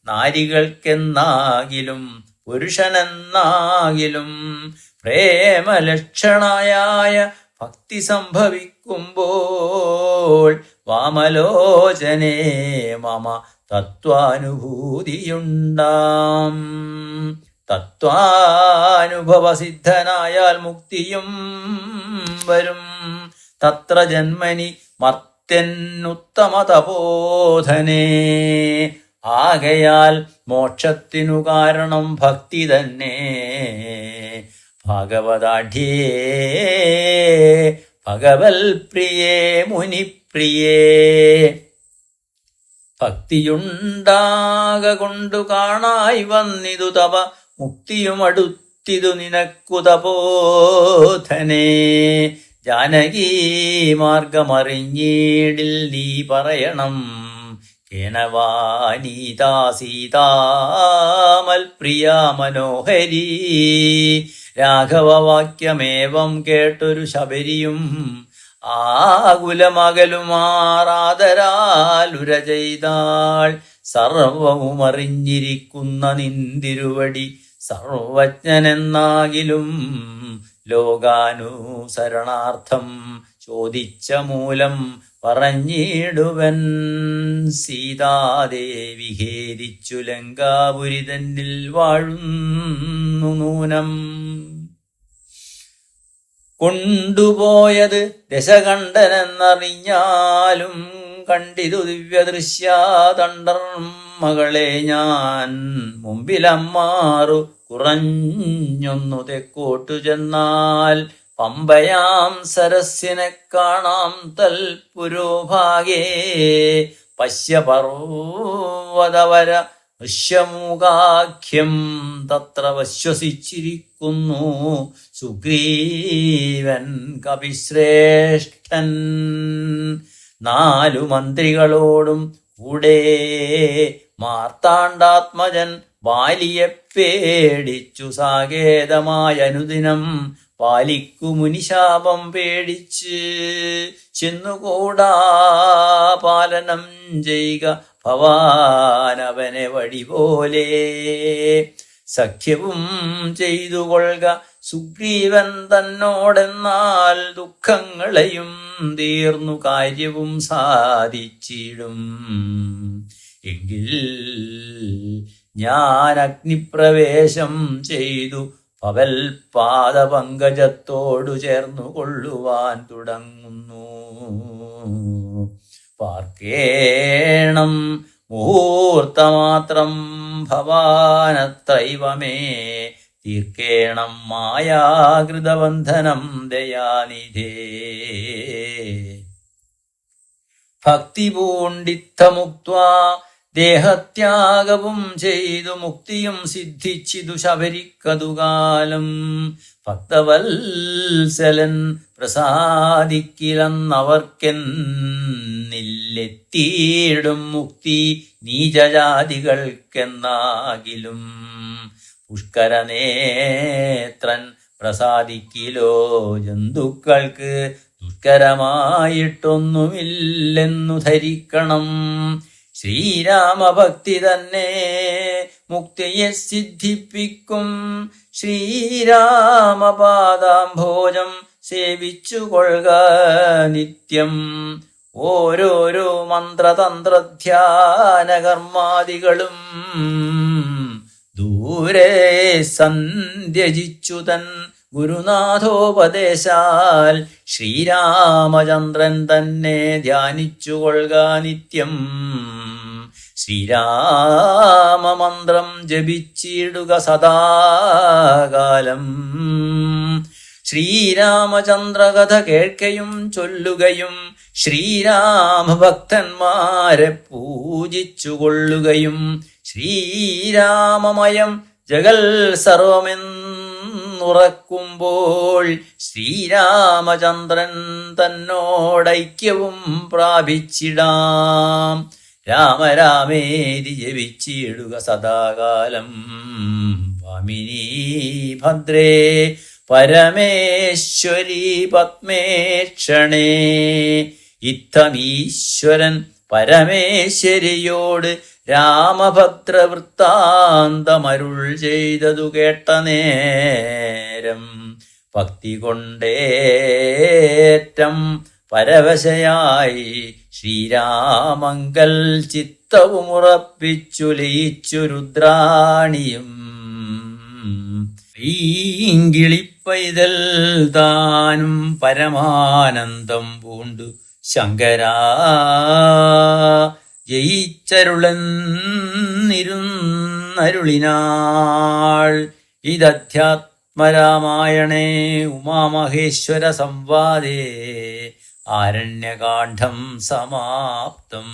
നാരികൾക്കെന്നാകിലും പുരുഷനെന്നാകിലും പ്രേമലക്ഷണയായ ഭക്തി സംഭവിക്കുമ്പോൾ വാമലോചനേ മമ തത്വാനുഭൂതിയുണ്ടാം. തത്വാനുഭവസിദ്ധനായാൽ മുക്തിയും വരും. തത്ര ജന്മനി മർത്യനുത്തമ തപോധനേ. ആകയാൽ മോക്ഷത്തിനു കാരണം ഭക്തി തന്നെ. ഭഗവതാഢ്യേ ഭഗവൽ പ്രിയേ മുനിപ്രിയേ. ഭക്തിയുണ്ടാക കൊണ്ടു കാണായി വന്നിതു തവ മുക്തിയും അടുത്തിതു നിനക്കു തപോധനേ. ജാനകീ മാർഗമറിഞ്ഞീടിൽ നീ പറയണം കേനവാനീതാ സീതാമൽ പ്രിയ മനോഹരീ. രാഘവവാക്യമേവം കേട്ടൊരു ശബരിയും ആകുലമകലുമാറാദരാലുര ചെയ്താൾ. സർവവും അറിഞ്ഞിരിക്കുന്ന നിന്തിരുവടി സർവജ്ഞനെന്നാകിലും ലോകാനുസരണാർത്ഥം ചോദിച്ച മൂലം പറഞ്ഞിടുവൻ. സീതാദേവി ഖേദിച്ചു ലങ്കാപുരി തന്നിൽ വാഴുന്നു നൂനം. കൊണ്ടുപോയത് ദശകണ്ഠനെന്നറിഞ്ഞാലും കണ്ടിതു ദിവ്യദൃശ്യാതണ്ടർ മകളെ ഞാൻ. മുമ്പിലമ്മാറു കുറഞ്ഞൊന്നു തെക്കോട്ടു ചെന്നാൽ പമ്പയാം സരസ്സിനെ കാണാം തൽപുരോഭാഗേ. പശ്യപർവതവര ഋഷ്യമൂകാഖ്യം തത്ര വശ്വസിച്ചിരിക്കുന്നു സുഗ്രീവൻ കപിശ്രേഷ്ഠൻ. 4 മന്ത്രികളോടും കൂടെ മാർത്താണ്ഡാത്മജൻ ബാലിയെ പേടിച്ചു സാകേതമായ അനുദിനം പാലിക്കു മുനിശാപം പേടിച്ച് ചെന്നുകൂടാ പാലനം ചെയ്യുക ഭവാനവനെ വഴി പോലെ. സഖ്യവും ചെയ്തു കൊള്ളുക സുഗ്രീവൻ തന്നോടെന്നാൽ ദുഃഖങ്ങളെയും തീർന്നു കാര്യവും സാധിച്ചിടും. എങ്കിൽ ഞാൻ അഗ്നിപ്രവേശം ചെയ്തു പവൽ പാദപങ്കജത്തോടു ചേർന്നു കൊള്ളുവാൻ തുടങ്ങുന്നു. പാർക്കേണം മുഹൂർത്തമാത്രം ഭവാനത്രൈവമേ തീർക്കേണം മായാകൃതബന്ധനം ദയാനിധേ. ഭക്തി പൂണ്ടിത്തമുക്ത്വാ ദേഹത്യാഗവും ചെയ്തു മുക്തിയും സിദ്ധിച്ചിതു ശബരിക്കതുകാലം. ഭക്തവത്സലൻ പ്രസാദിക്കില്ലെന്നവർക്കെന്നില്ലെത്തിയിടും മുക്തി നീചജാതികൾക്കെന്നാകിലും. പുഷ്കരനേത്രൻ പ്രസാദിക്കിലോ ജന്തുക്കൾക്ക് ദുഷ്കരമായിട്ടൊന്നുമില്ലെന്നു ധരിക്കണം. ശ്രീരാമഭക്തി തന്നെ മുക്തിയെ സിദ്ധിപ്പിക്കും. ശ്രീരാമപാദാംഭോജം സേവിച്ചു കൊള്ളുക നിത്യം. ഓരോരോ മന്ത്രതന്ത്രധ്യാനകർമാദികളും ദൂരെ സന്ധ്യജിച്ചു തൻ ഗുരുനാഥോപദേശാൽ ശ്രീരാമചന്ദ്രൻ തന്നെ ധ്യാനിച്ചു കൊള്ളുക നിത്യം. ശ്രീരാമമന്ത്രം ജപിച്ചിടുക സദാകാലം. ശ്രീരാമചന്ദ്രകഥ കേൾക്കയും ചൊല്ലുകയും ശ്രീരാമഭക്തന്മാരെ പൂജിച്ചു കൊള്ളുകയും ശ്രീരാമമയം ജഗൽ സർവമെന്നുറക്കുമ്പോൾ ശ്രീരാമചന്ദ്രൻ തന്നോടൈക്യവും പ്രാപിച്ചിടാം. രാമരാമേതി ജപിച്ചിടുക സദാകാലം. വാമിനീ ഭദ്രേ പരമേശ്വരി പത്മേക്ഷണേ. ഇത്തമീശ്വരൻ പരമേശ്വരിയോട് രാമഭദ്ര വൃത്താന്തമരുൾ ചെയ്തതു കേട്ട നേരം ഭക്തി കൊണ്ടേറ്റം പരവശയായി ശ്രീരാമങ്കൽ ചിത്തവുമുറപ്പിച്ചു ലയിച്ചു രുദ്രാണിയും. ഈങ്കിളിപ്പൈതൽ താനും പരമാനന്ദം പൂണ്ടു ശങ്കരാ ജയിച്ചരുളന്നിരുന്നരുളിനാൾ. ഇതധ്യാത്മരാമായണേ ഉമാമഹേശ്വര സംവാദേ ആരണ്യകാണ്ഡം സമാപ്തം.